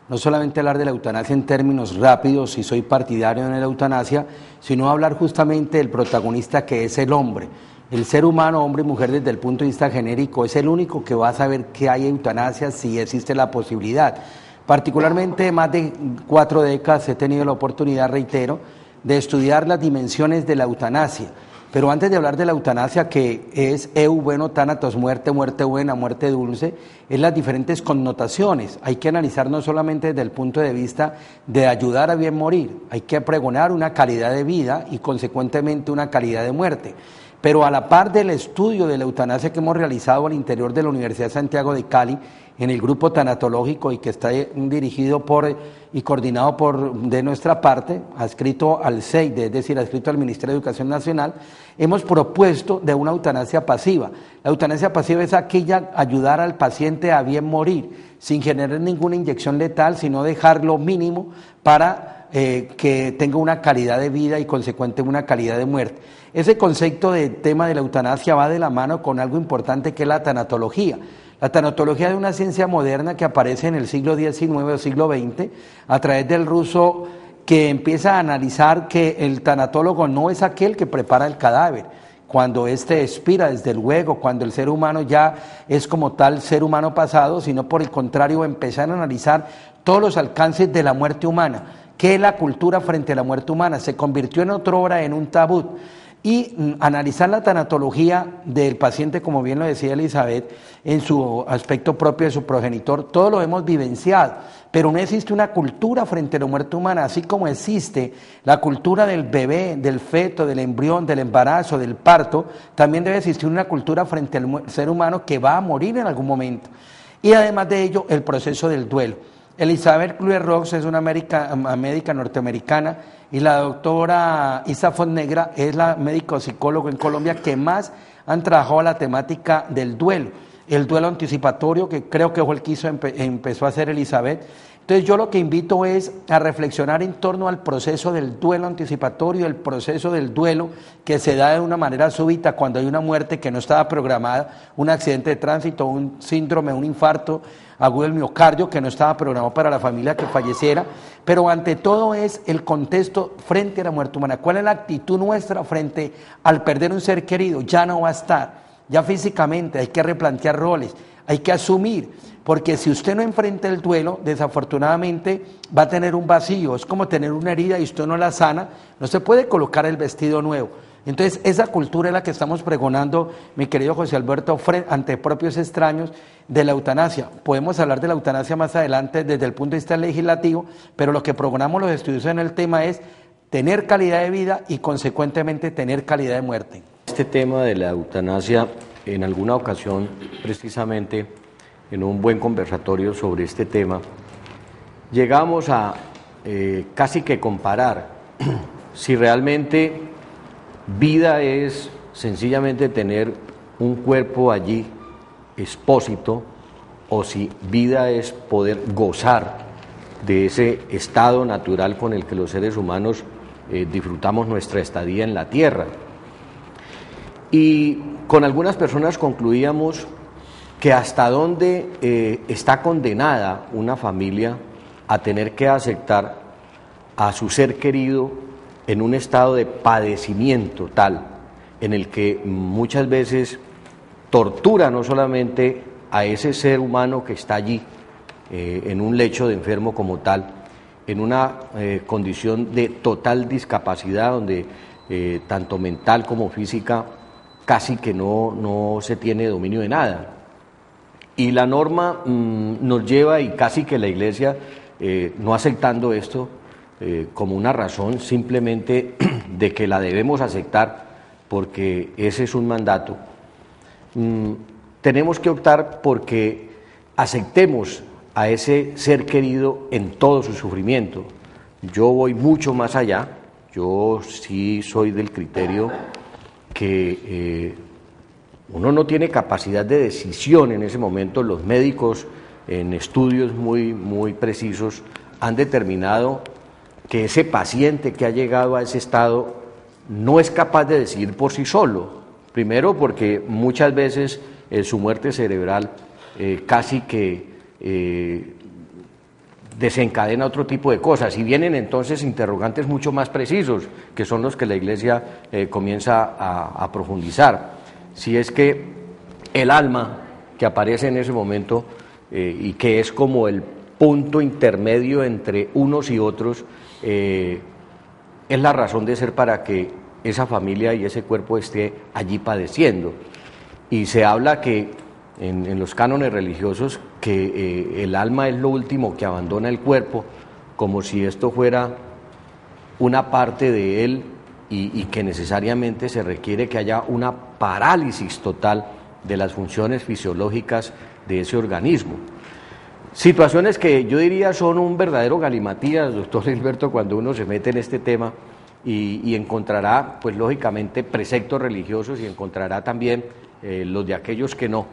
No solamente hablar de la eutanasia en términos rápidos, si soy partidario de la eutanasia, sino hablar justamente del protagonista que es el hombre. El ser humano, hombre y mujer, desde el punto de vista genérico, es el único que va a saber que hay eutanasia si existe la posibilidad. Particularmente, más de 4 décadas he tenido la oportunidad, reitero, de estudiar las dimensiones de la eutanasia. Pero antes de hablar de la eutanasia, que es eu bueno thanatos, muerte, muerte buena, muerte dulce, es las diferentes connotaciones. Hay que analizar no solamente desde el punto de vista de ayudar a bien morir, hay que pregonar una calidad de vida y consecuentemente una calidad de muerte. Pero a la par del estudio de la eutanasia que hemos realizado al interior de la Universidad de Santiago de Cali, en el grupo tanatológico y que está dirigido y coordinado de nuestra parte, adscrito al CEIDE, es decir, adscrito al Ministerio de Educación Nacional, hemos propuesto de una eutanasia pasiva. La eutanasia pasiva es aquella ayudar al paciente a bien morir, sin generar ninguna inyección letal, sino dejar lo mínimo para que tenga una calidad de vida y consecuente una calidad de muerte. Ese concepto de tema de la eutanasia va de la mano con algo importante que es la tanatología. La tanatología es una ciencia moderna que aparece en el siglo XIX o siglo XX a través del ruso, que empieza a analizar que el tanatólogo no es aquel que prepara el cadáver, cuando éste expira, desde luego, cuando el ser humano ya es como tal ser humano pasado, sino por el contrario empezar a analizar todos los alcances de la muerte humana. ¿Qué es la cultura frente a la muerte humana? Se convirtió en otra obra, en un tabú. Y analizar la tanatología del paciente, como bien lo decía Elizabeth, en su aspecto propio de su progenitor, todo lo hemos vivenciado, pero no existe una cultura frente a la muerte humana, así como existe la cultura del bebé, del feto, del embrión, del embarazo, del parto, también debe existir una cultura frente al ser humano que va a morir en algún momento. Y además de ello, el proceso del duelo. Elizabeth Kubler-Ross es una médica norteamericana, y la doctora Isa Fonnegra es la médico psicólogo en Colombia que más han trabajado la temática del duelo, el duelo anticipatorio, que creo que fue el que empezó a hacer Elizabeth. Entonces yo lo que invito es a reflexionar en torno al proceso del duelo anticipatorio, el proceso del duelo que se da de una manera súbita cuando hay una muerte que no estaba programada, un accidente de tránsito, un síndrome, un infarto agudo del miocardio que no estaba programado para la familia que falleciera, pero ante todo es el contexto frente a la muerte humana. ¿Cuál es la actitud nuestra frente al perder un ser querido? Ya no va a estar, ya físicamente hay que replantear roles, hay que asumir, porque si usted no enfrenta el duelo, desafortunadamente va a tener un vacío, es como tener una herida y usted no la sana, no se puede colocar el vestido nuevo. Entonces esa cultura es la que estamos pregonando, mi querido José Alberto, ante propios extraños de la eutanasia. Podemos hablar de la eutanasia más adelante desde el punto de vista legislativo, pero lo que pregonamos los estudios en el tema es tener calidad de vida y consecuentemente tener calidad de muerte. Este tema de la eutanasia, en alguna ocasión, precisamente en un buen conversatorio sobre este tema, llegamos a casi que comparar si realmente vida es sencillamente tener un cuerpo allí expósito o si vida es poder gozar de ese estado natural con el que los seres humanos disfrutamos nuestra estadía en la tierra. Y con algunas personas concluíamos que hasta dónde está condenada una familia a tener que aceptar a su ser querido en un estado de padecimiento tal, en el que muchas veces tortura no solamente a ese ser humano que está allí, en un lecho de enfermo como tal, en una condición de total discapacidad, donde tanto mental como física casi que no se tiene dominio de nada. Y la norma nos lleva, y casi que la Iglesia, no aceptando esto como una razón simplemente de que la debemos aceptar porque ese es un mandato, tenemos que optar porque aceptemos a ese ser querido en todo su sufrimiento. Yo voy mucho más allá, yo sí soy del criterio que uno no tiene capacidad de decisión en ese momento. Los médicos en estudios muy precisos han determinado que ese paciente que ha llegado a ese estado no es capaz de decidir por sí solo. Primero porque muchas veces su muerte cerebral casi que desencadena otro tipo de cosas, y vienen entonces interrogantes mucho más precisos, que son los que la Iglesia comienza a profundizar. Si es que el alma que aparece en ese momento y que es como el punto intermedio entre unos y otros, es la razón de ser para que esa familia y ese cuerpo esté allí padeciendo. Y se habla que en los cánones religiosos que el alma es lo último que abandona el cuerpo, como si esto fuera una parte de él y que necesariamente se requiere que haya una parálisis total de las funciones fisiológicas de ese organismo. Situaciones que yo diría son un verdadero galimatías, doctor Gilberto, cuando uno se mete en este tema y encontrará, pues lógicamente, preceptos religiosos y encontrará también los de aquellos que no,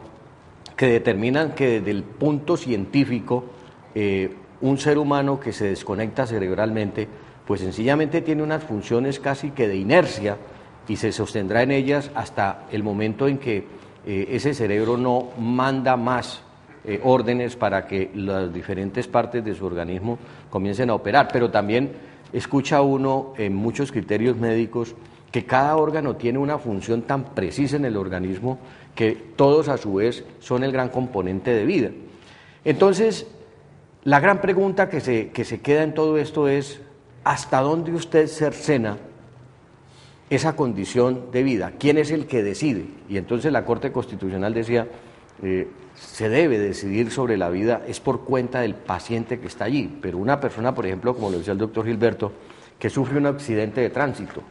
que determinan que desde el punto científico un ser humano que se desconecta cerebralmente, pues sencillamente tiene unas funciones casi que de inercia y se sostendrá en ellas hasta el momento en que ese cerebro no manda más órdenes para que las diferentes partes de su organismo comiencen a operar. Pero también escucha uno en muchos criterios médicos que cada órgano tiene una función tan precisa en el organismo que todos a su vez son el gran componente de vida. Entonces, la gran pregunta que se queda en todo esto es, ¿hasta dónde usted cercena esa condición de vida? ¿Quién es el que decide? Y entonces la Corte Constitucional decía, se debe decidir sobre la vida, es por cuenta del paciente que está allí. Pero una persona, por ejemplo, como lo decía el doctor Gilberto, que sufre un accidente de tránsito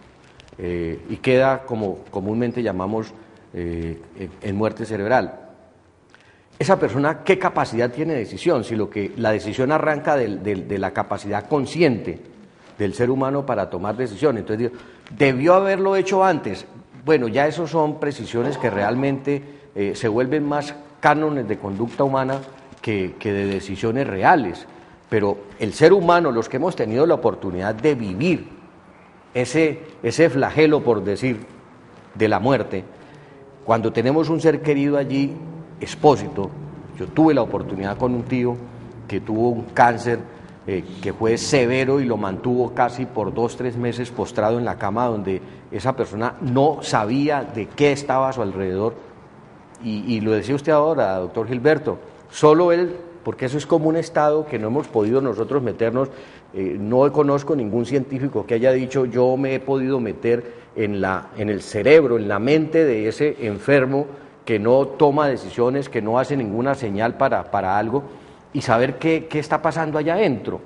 y queda, como comúnmente llamamos, en muerte cerebral. Esa persona, ¿qué capacidad tiene de decisión? Si la decisión arranca de la capacidad consciente del ser humano para tomar decisiones. Entonces, ¿debió haberlo hecho antes? Bueno, ya esos son precisiones que realmente se vuelven más cánones de conducta humana que de decisiones reales. Pero el ser humano, los que hemos tenido la oportunidad de vivir ese flagelo, por decir, de la muerte, cuando tenemos un ser querido allí, expósito, yo tuve la oportunidad con un tío que tuvo un cáncer que fue severo y lo mantuvo casi por 2-3 meses postrado en la cama, donde esa persona no sabía de qué estaba a su alrededor. Y lo decía usted ahora, doctor Gilberto, solo él, porque eso es como un estado que no hemos podido nosotros meternos. No conozco ningún científico que haya dicho yo me he podido meter en el cerebro, en la mente de ese enfermo que no toma decisiones, que no hace ninguna señal para algo, y saber qué está pasando allá adentro.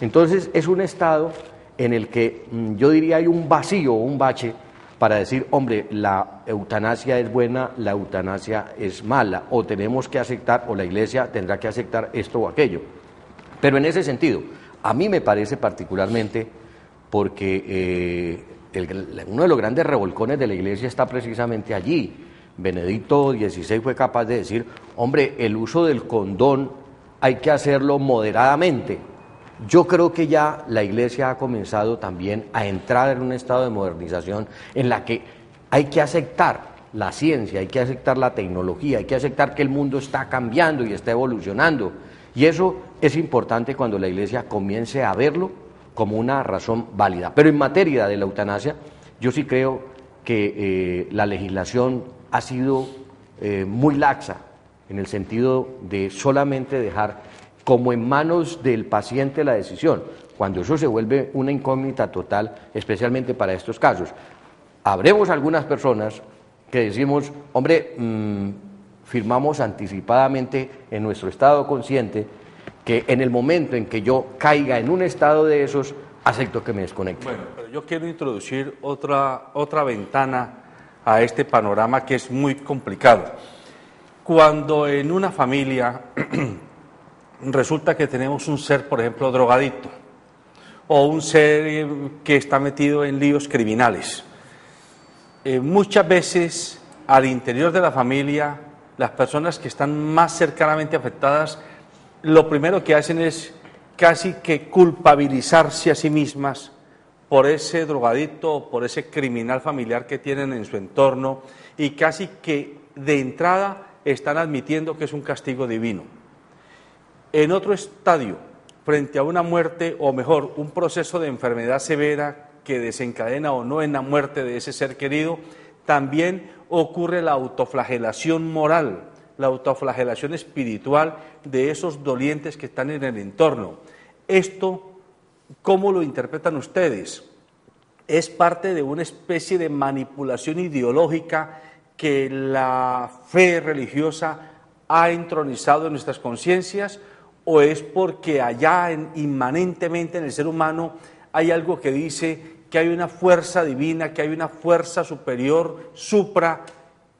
Entonces es un estado en el que yo diría hay un vacío, un bache, para decir, hombre, la eutanasia es buena, la eutanasia es mala, o tenemos que aceptar, o la Iglesia tendrá que aceptar esto o aquello. Pero en ese sentido, a mí me parece particularmente, porque uno de los grandes revolcones de la Iglesia está precisamente allí. Benedicto XVI fue capaz de decir, hombre, el uso del condón hay que hacerlo moderadamente. Yo creo que ya la Iglesia ha comenzado también a entrar en un estado de modernización en la que hay que aceptar la ciencia, hay que aceptar la tecnología, hay que aceptar que el mundo está cambiando y está evolucionando. Y eso es importante cuando la Iglesia comience a verlo como una razón válida. Pero en materia de la eutanasia, yo sí creo que la legislación ha sido muy laxa, en el sentido de solamente dejar como en manos del paciente la decisión, cuando eso se vuelve una incógnita total, especialmente para estos casos. Habremos algunas personas que decimos, hombre, firmamos anticipadamente en nuestro estado consciente que en el momento en que yo caiga en un estado de esos, acepto que me desconecte. Bueno, pero yo quiero introducir otra ventana a este panorama que es muy complicado. Cuando en una familia resulta que tenemos un ser, por ejemplo, drogadicto, o un ser que está metido en líos criminales, muchas veces al interior de la familia, las personas que están más cercanamente afectadas, lo primero que hacen es casi que culpabilizarse a sí mismas por ese drogadicto o por ese criminal familiar que tienen en su entorno, y casi que de entrada están admitiendo que es un castigo divino. En otro estadio, frente a una muerte, o mejor, un proceso de enfermedad severa que desencadena o no en la muerte de ese ser querido, también ocurre la autoflagelación moral, la autoflagelación espiritual de esos dolientes que están en el entorno. Esto, ¿cómo lo interpretan ustedes? ¿Es parte de una especie de manipulación ideológica que la fe religiosa ha entronizado en nuestras conciencias, o es porque allá inmanentemente en el ser humano hay algo que dice que hay una fuerza divina, que hay una fuerza superior, supra,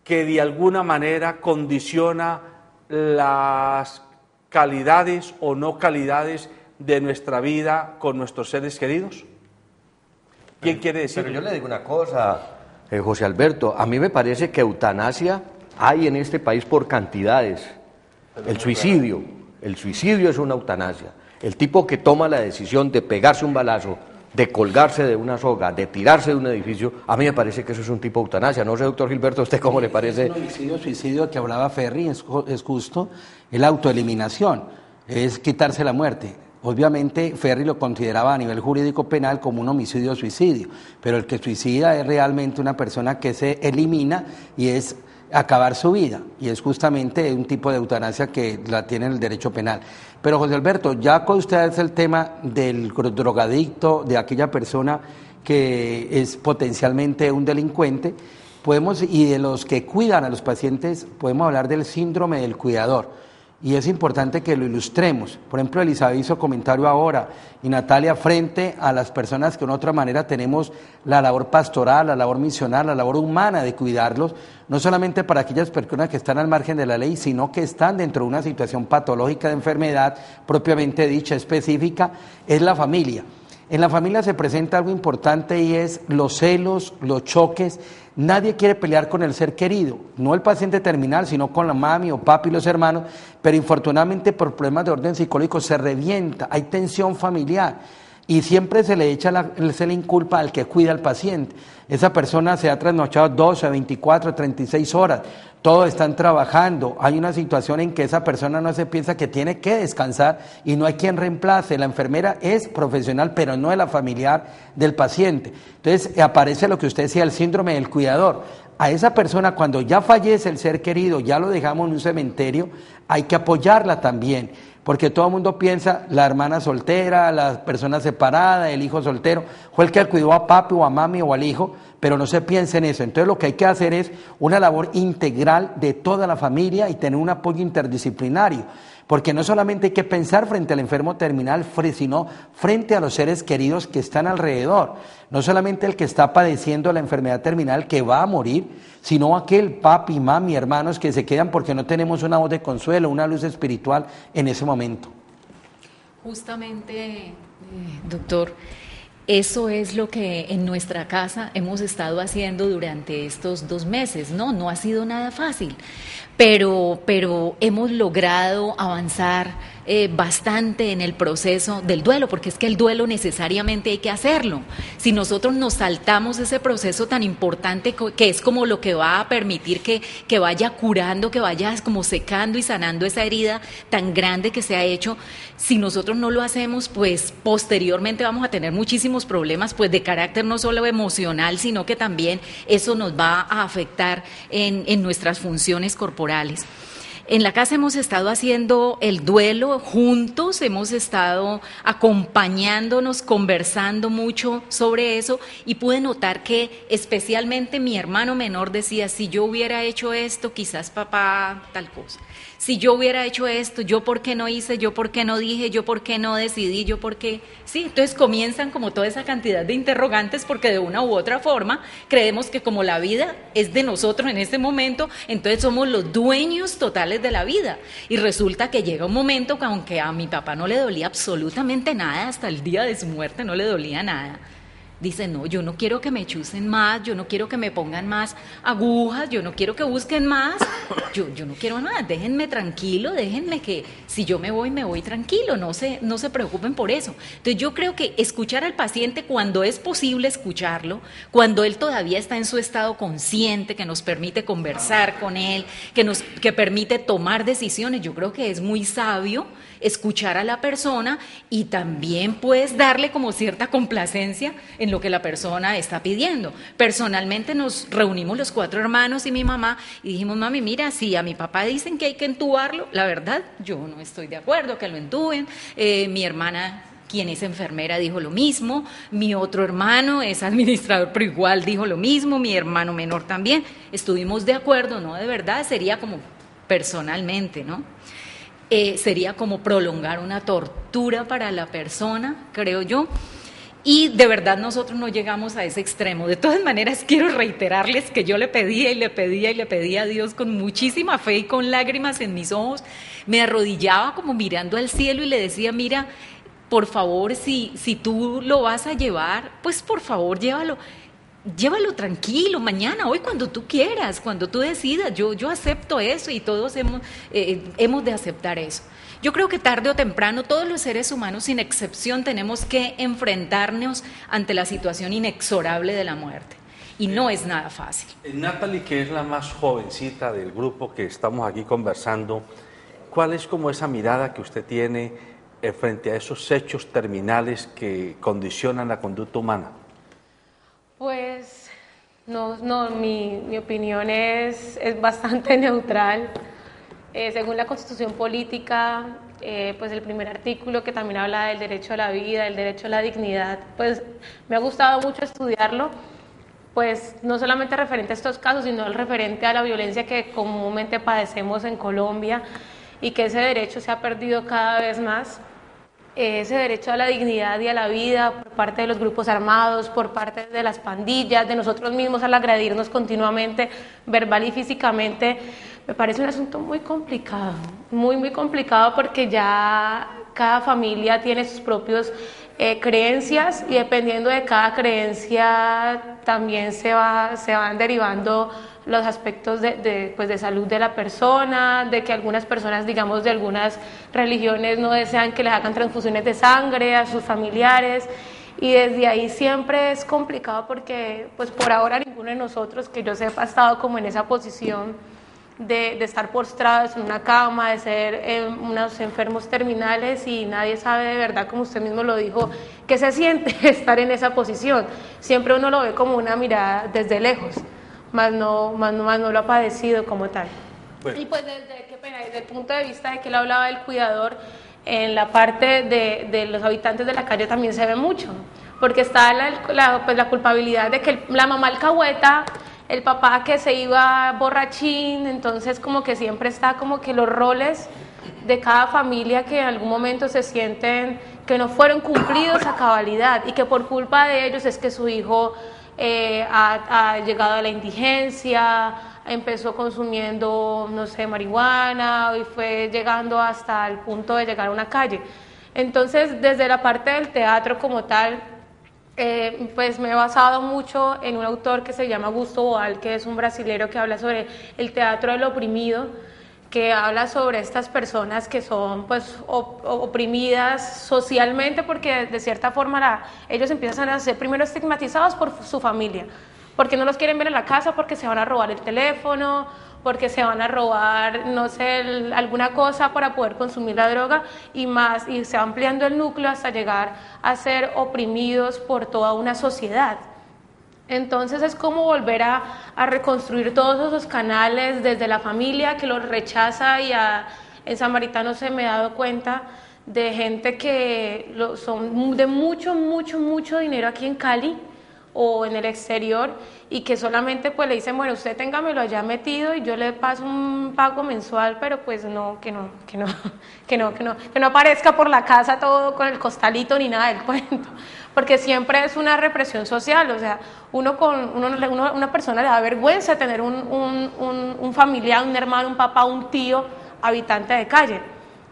que de alguna manera condiciona las calidades o no calidades de nuestra vida con nuestros seres queridos? ¿Quién quiere decir? Pero yo le digo una cosa, José Alberto, a mí me parece que eutanasia hay en este país por cantidades. El suicidio es una eutanasia. El tipo que toma la decisión de pegarse un balazo, de colgarse de una soga, de tirarse de un edificio, a mí me parece que eso es un tipo de eutanasia. No sé, doctor Gilberto, ¿a usted cómo le parece? El homicidio-suicidio que hablaba Ferri es justo, es la autoeliminación, es quitarse la muerte. Obviamente Ferri lo consideraba a nivel jurídico penal como un homicidio-suicidio, pero el que suicida es realmente una persona que se elimina y es acabar su vida, y es justamente un tipo de eutanasia que la tiene el derecho penal. Pero José Alberto, ya con ustedes el tema del drogadicto, de aquella persona que es potencialmente un delincuente, y de los que cuidan a los pacientes, podemos hablar del síndrome del cuidador. Y es importante que lo ilustremos. Por ejemplo, Elizabeth hizo comentario ahora, y Natalia, frente a las personas que de una otra manera tenemos la labor pastoral, la labor misional, la labor humana de cuidarlos, no solamente para aquellas personas que están al margen de la ley, sino que están dentro de una situación patológica de enfermedad propiamente dicha, específica, es la familia. En la familia se presenta algo importante y es los celos, los choques. Nadie quiere pelear con el ser querido, no el paciente terminal, sino con la mami o papi y los hermanos, pero infortunadamente por problemas de orden psicológico se revienta, hay tensión familiar y siempre se le inculpa al que cuida al paciente. Esa persona se ha trasnochado 12, 24, 36 horas, todos están trabajando, hay una situación en que esa persona no se piensa que tiene que descansar y no hay quien reemplace. La enfermera es profesional, pero no es la familiar del paciente. Entonces aparece lo que usted decía, el síndrome del cuidador. A esa persona, cuando ya fallece el ser querido, ya lo dejamos en un cementerio, hay que apoyarla también, porque todo el mundo piensa, la hermana soltera, la persona separada, el hijo soltero, fue el que cuidó a papi o a mami o al hijo, pero no se piensa en eso. Entonces lo que hay que hacer es una labor integral de toda la familia y tener un apoyo interdisciplinario, porque no solamente hay que pensar frente al enfermo terminal, sino frente a los seres queridos que están alrededor. No solamente el que está padeciendo la enfermedad terminal que va a morir, sino aquel papi, mami, hermanos que se quedan porque no tenemos una voz de consuelo, una luz espiritual en ese momento. Justamente, doctor, eso es lo que en nuestra casa hemos estado haciendo durante estos 2 meses, ¿no? No ha sido nada fácil, pero hemos logrado avanzar bastante en el proceso del duelo, porque es que el duelo necesariamente hay que hacerlo. Si nosotros nos saltamos ese proceso tan importante que es como lo que va a permitir que vaya curando, que vaya como secando y sanando esa herida tan grande que se ha hecho, si nosotros no lo hacemos, pues posteriormente vamos a tener muchísimos problemas, pues de carácter no solo emocional, sino que también eso nos va a afectar en nuestras funciones corporales. En la casa hemos estado haciendo el duelo juntos, hemos estado acompañándonos, conversando mucho sobre eso y pude notar que especialmente mi hermano menor decía, si yo hubiera hecho esto, quizás papá tal cosa. Si yo hubiera hecho esto, yo por qué no hice, yo por qué no dije, yo por qué no decidí, yo por qué... Sí, entonces comienzan como toda esa cantidad de interrogantes porque de una u otra forma creemos que como la vida es de nosotros en este momento, entonces somos los dueños totales de la vida. Y resulta que llega un momento que aunque a mi papá no le dolía absolutamente nada, hasta el día de su muerte no le dolía nada, dice, no, yo no quiero que me chusen más, yo no quiero que me pongan más agujas, yo no quiero que busquen más, yo no quiero nada, déjenme tranquilo, déjenme que si yo me voy tranquilo, no se preocupen por eso. Entonces yo creo que escuchar al paciente cuando es posible escucharlo, cuando él todavía está en su estado consciente, que nos permite conversar con él, que permite tomar decisiones, yo creo que es muy sabio escuchar a la persona y también pues darle como cierta complacencia en lo que la persona está pidiendo. Personalmente nos reunimos los 4 hermanos y mi mamá y dijimos, mami, mira, si a mi papá dicen que hay que entubarlo, la verdad, yo no estoy de acuerdo que lo entuben. Mi hermana, quien es enfermera, dijo lo mismo, mi otro hermano es administrador, pero igual dijo lo mismo, mi hermano menor también, estuvimos de acuerdo, ¿no? De verdad, sería como personalmente, ¿no? Sería como prolongar una tortura para la persona, creo yo, y de verdad nosotros no llegamos a ese extremo. De todas maneras, quiero reiterarles que yo le pedía y le pedía y le pedía a Dios con muchísima fe y con lágrimas en mis ojos, me arrodillaba como mirando al cielo y le decía, mira, por favor, si tú lo vas a llevar, pues por favor llévalo tranquilo, mañana, hoy, cuando tú quieras, cuando tú decidas, yo acepto eso y todos hemos de aceptar eso. Yo creo que tarde o temprano todos los seres humanos, sin excepción, tenemos que enfrentarnos ante la situación inexorable de la muerte. Y no es nada fácil. Natalie, que es la más jovencita del grupo que estamos aquí conversando, ¿cuál es como esa mirada que usted tiene frente a esos hechos terminales que condicionan la conducta humana? Pues mi opinión es bastante neutral. Según la Constitución Política, pues el primer artículo, que también habla del derecho a la vida, del derecho a la dignidad, pues me ha gustado mucho estudiarlo, pues no solamente referente a estos casos, sino el referente a la violencia que comúnmente padecemos en Colombia, y que ese derecho se ha perdido cada vez más. Ese derecho a la dignidad y a la vida por parte de los grupos armados, por parte de las pandillas, de nosotros mismos al agredirnos continuamente, verbal y físicamente, me parece un asunto muy complicado, muy complicado, porque ya cada familia tiene sus propios creencias, y dependiendo de cada creencia también se van derivando los aspectos de salud de la persona, de que algunas personas, digamos, de algunas religiones no desean que les hagan transfusiones de sangre a sus familiares, y desde ahí siempre es complicado, porque pues por ahora ninguno de nosotros, que yo sepa, ha estado como en esa posición de estar postrados en una cama, de ser unos enfermos terminales, y nadie sabe de verdad, como usted mismo lo dijo, qué se siente estar en esa posición. Siempre uno lo ve como una mirada desde lejos, más no lo ha padecido como tal. Bueno. Y pues desde el punto de vista de que él hablaba del cuidador, en la parte de los habitantes de la calle también se ve mucho, porque está la culpabilidad de que la mamá alcahueta, el papá que se iba borrachín, entonces como que siempre está como que los roles de cada familia que en algún momento se sienten que no fueron cumplidos a cabalidad, y que por culpa de ellos es que su hijo ha llegado a la indigencia, empezó consumiendo, no sé, marihuana, y fue llegando hasta el punto de llegar a una calle. Entonces, desde la parte del teatro como tal, pues me he basado mucho en un autor que se llama Augusto Boal, que es un brasilero que habla sobre el teatro del oprimido, que habla sobre estas personas que son pues oprimidas socialmente, porque de cierta forma ellos empiezan a ser primero estigmatizados por su familia, porque no los quieren ver en la casa, porque se van a robar el teléfono, porque se van a robar, no sé, alguna cosa para poder consumir la droga, y se va ampliando el núcleo hasta llegar a ser oprimidos por toda una sociedad. Entonces es como volver a reconstruir todos esos canales desde la familia que los rechaza, y en Samaritano se me ha dado cuenta de gente que son de mucho dinero aquí en Cali o en el exterior, y que solamente pues le dicen, bueno, usted téngamelo allá metido y yo le paso un pago mensual, pero pues que no aparezca por la casa todo con el costalito ni nada del cuento, porque siempre es una represión social. O sea, una persona le da vergüenza tener un familiar, un hermano, un papá, un tío habitante de calle.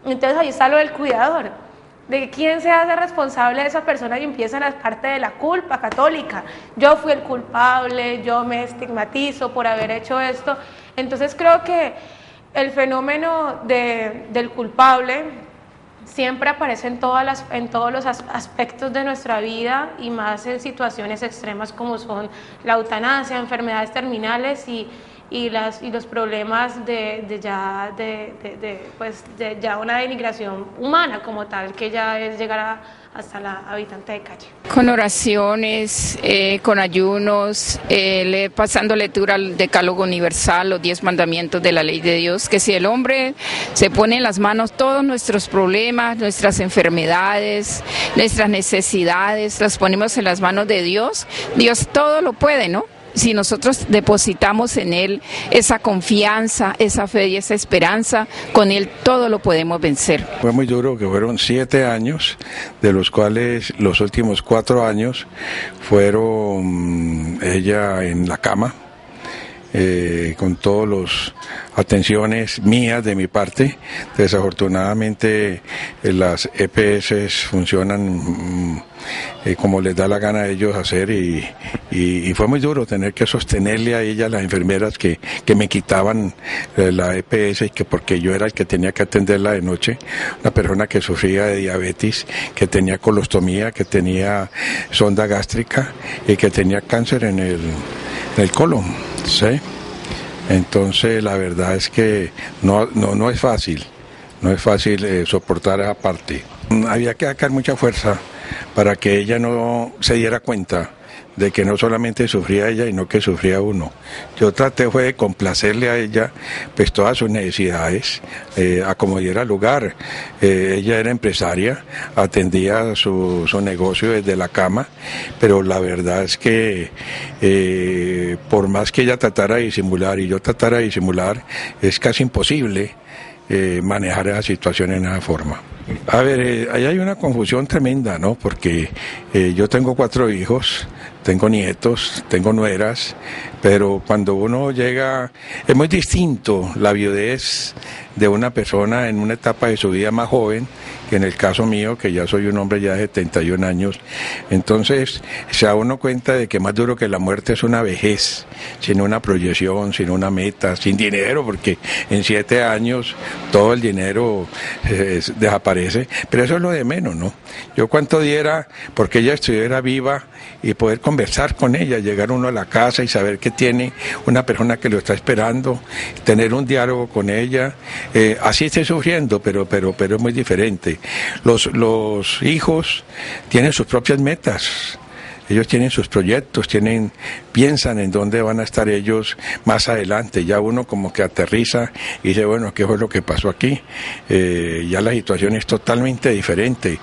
Entonces ahí está lo del cuidador, de quién se hace responsable de esa persona, y empieza la parte de la culpa católica. Yo fui el culpable, yo me estigmatizo por haber hecho esto. Entonces creo que el fenómeno del culpable siempre aparece en todos los aspectos de nuestra vida, y más en situaciones extremas como son la eutanasia, enfermedades terminales y los problemas de ya una denigración humana como tal, que ya es llegar hasta la habitante de calle. Con oraciones, con ayunos, pasando lectura al Decálogo Universal, los 10 mandamientos de la ley de Dios, que si el hombre se pone en las manos todos nuestros problemas, nuestras enfermedades, nuestras necesidades, las ponemos en las manos de Dios, Dios todo lo puede, ¿no? Si nosotros depositamos en Él esa confianza, esa fe y esa esperanza, con Él todo lo podemos vencer. Fue muy duro, que fueron 7 años, de los cuales los últimos 4 años fueron ella en la cama, con todas las atenciones mías de mi parte. Desafortunadamente las EPS funcionan como les da la gana a ellos hacer y fue muy duro tener que sostenerle a ella, las enfermeras que me quitaban la EPS y que porque yo era el que tenía que atenderla de noche, una persona que sufría de diabetes, que tenía colostomía, que tenía sonda gástrica y que tenía cáncer en el colon, ¿sí? Entonces la verdad es que no es fácil, soportar esa parte. Había que sacar mucha fuerza para que ella no se diera cuenta de que no solamente sufría ella y no que sufría uno. Yo traté fue de complacerle a ella pues todas sus necesidades, a como diera lugar. Ella era empresaria, atendía su negocio desde la cama, pero la verdad es que por más que ella tratara de disimular y yo tratara de disimular, es casi imposible manejar esa situación en esa forma. A ver, ahí hay una confusión tremenda, ¿no? Porque yo tengo 4 hijos, tengo nietos, tengo nueras, pero cuando uno llega, es muy distinto la viudez de una persona en una etapa de su vida más joven, que en el caso mío, que ya soy un hombre ya de 71 años, entonces se da uno cuenta de que más duro que la muerte es una vejez, sin una proyección, sin una meta, sin dinero, porque en 7 años todo el dinero desaparece, pero eso es lo de menos, ¿no? Yo cuánto diera porque ella estuviera viva y poder conversar con ella, llegar uno a la casa y saber que tiene una persona que lo está esperando, tener un diálogo con ella, así esté sufriendo, pero es muy diferente. Los hijos tienen sus propias metas. Ellos tienen sus proyectos, piensan en dónde van a estar ellos más adelante. Ya uno como que aterriza y dice, bueno, ¿qué fue lo que pasó aquí? Ya la situación es totalmente diferente.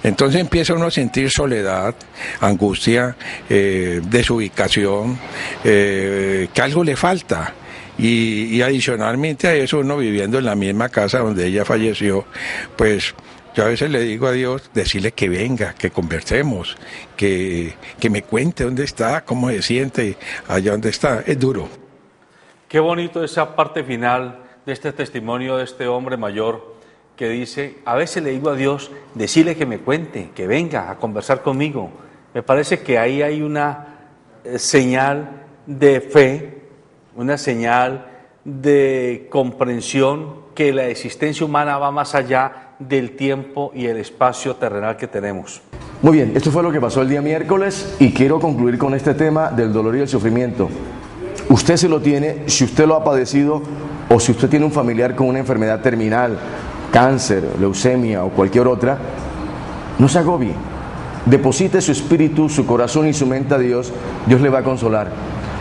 Entonces empieza uno a sentir soledad, angustia, desubicación, que algo le falta. Y adicionalmente a eso, uno viviendo en la misma casa donde ella falleció, pues yo a veces le digo a Dios, decirle que venga, que conversemos, que me cuente dónde está, cómo se siente allá donde está. Es duro. Qué bonito esa parte final de este testimonio de este hombre mayor que dice, a veces le digo a Dios, decirle que me cuente, que venga a conversar conmigo. Me parece que ahí hay una señal de fe, una señal de comprensión que la existencia humana va más allá del tiempo y el espacio terrenal que tenemos. Muy bien, esto fue lo que pasó el día miércoles y quiero concluir con este tema del dolor y el sufrimiento. Usted se lo tiene, si usted lo ha padecido o si usted tiene un familiar con una enfermedad terminal, cáncer, leucemia o cualquier otra, no se agobie. Deposite su espíritu, su corazón y su mente a Dios, Dios le va a consolar.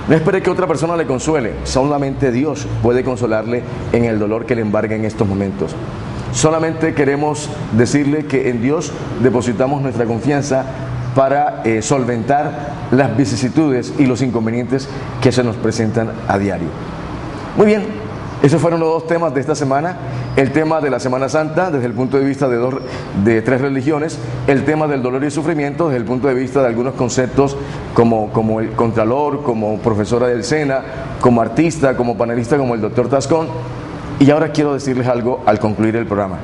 No espere que otra persona le consuele, solamente Dios puede consolarle en el dolor que le embarga en estos momentos. Solamente queremos decirle que en Dios depositamos nuestra confianza para solventar las vicisitudes y los inconvenientes que se nos presentan a diario. Muy bien, esos fueron los 2 temas de esta semana. El tema de la Semana Santa desde el punto de vista de 3 religiones, el tema del dolor y sufrimiento desde el punto de vista de algunos conceptos como el Contralor, como profesora del SENA, como artista, como panelista, como el doctor Tascón. Y ahora quiero decirles algo al concluir el programa.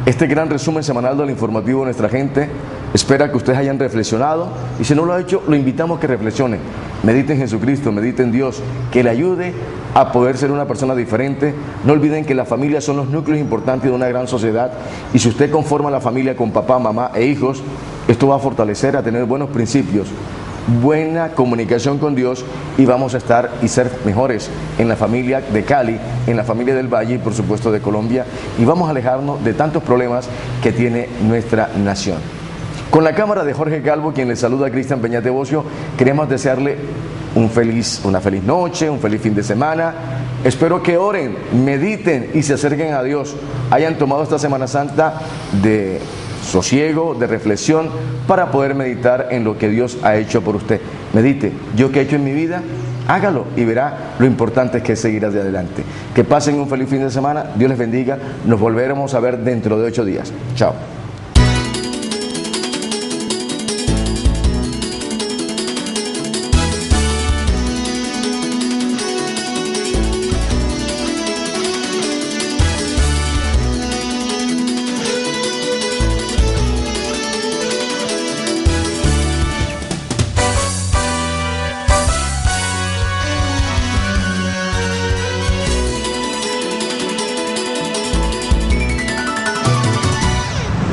Este gran resumen semanal del informativo de nuestra gente espera que ustedes hayan reflexionado y si no lo ha hecho, lo invitamos a que reflexionen. Medite en Jesucristo, medite en Dios, que le ayude a poder ser una persona diferente. No olviden que las familias son los núcleos importantes de una gran sociedad y si usted conforma la familia con papá, mamá e hijos, esto va a fortalecer, a tener buenos principios, buena comunicación con Dios y vamos a estar y ser mejores en la familia de Cali, en la familia del Valle y por supuesto de Colombia y vamos a alejarnos de tantos problemas que tiene nuestra nación. Con la cámara de Jorge Calvo, quien les saluda a Cristian Peñate Bocio, queremos desearle una feliz noche, un feliz fin de semana. Espero que oren, mediten y se acerquen a Dios. Hayan tomado esta Semana Santa de sosiego, de reflexión, para poder meditar en lo que Dios ha hecho por usted. Medite, yo qué he hecho en mi vida, hágalo y verá lo importante que es seguir hacia adelante. Que pasen un feliz fin de semana, Dios les bendiga, nos volveremos a ver dentro de 8 días. Chao.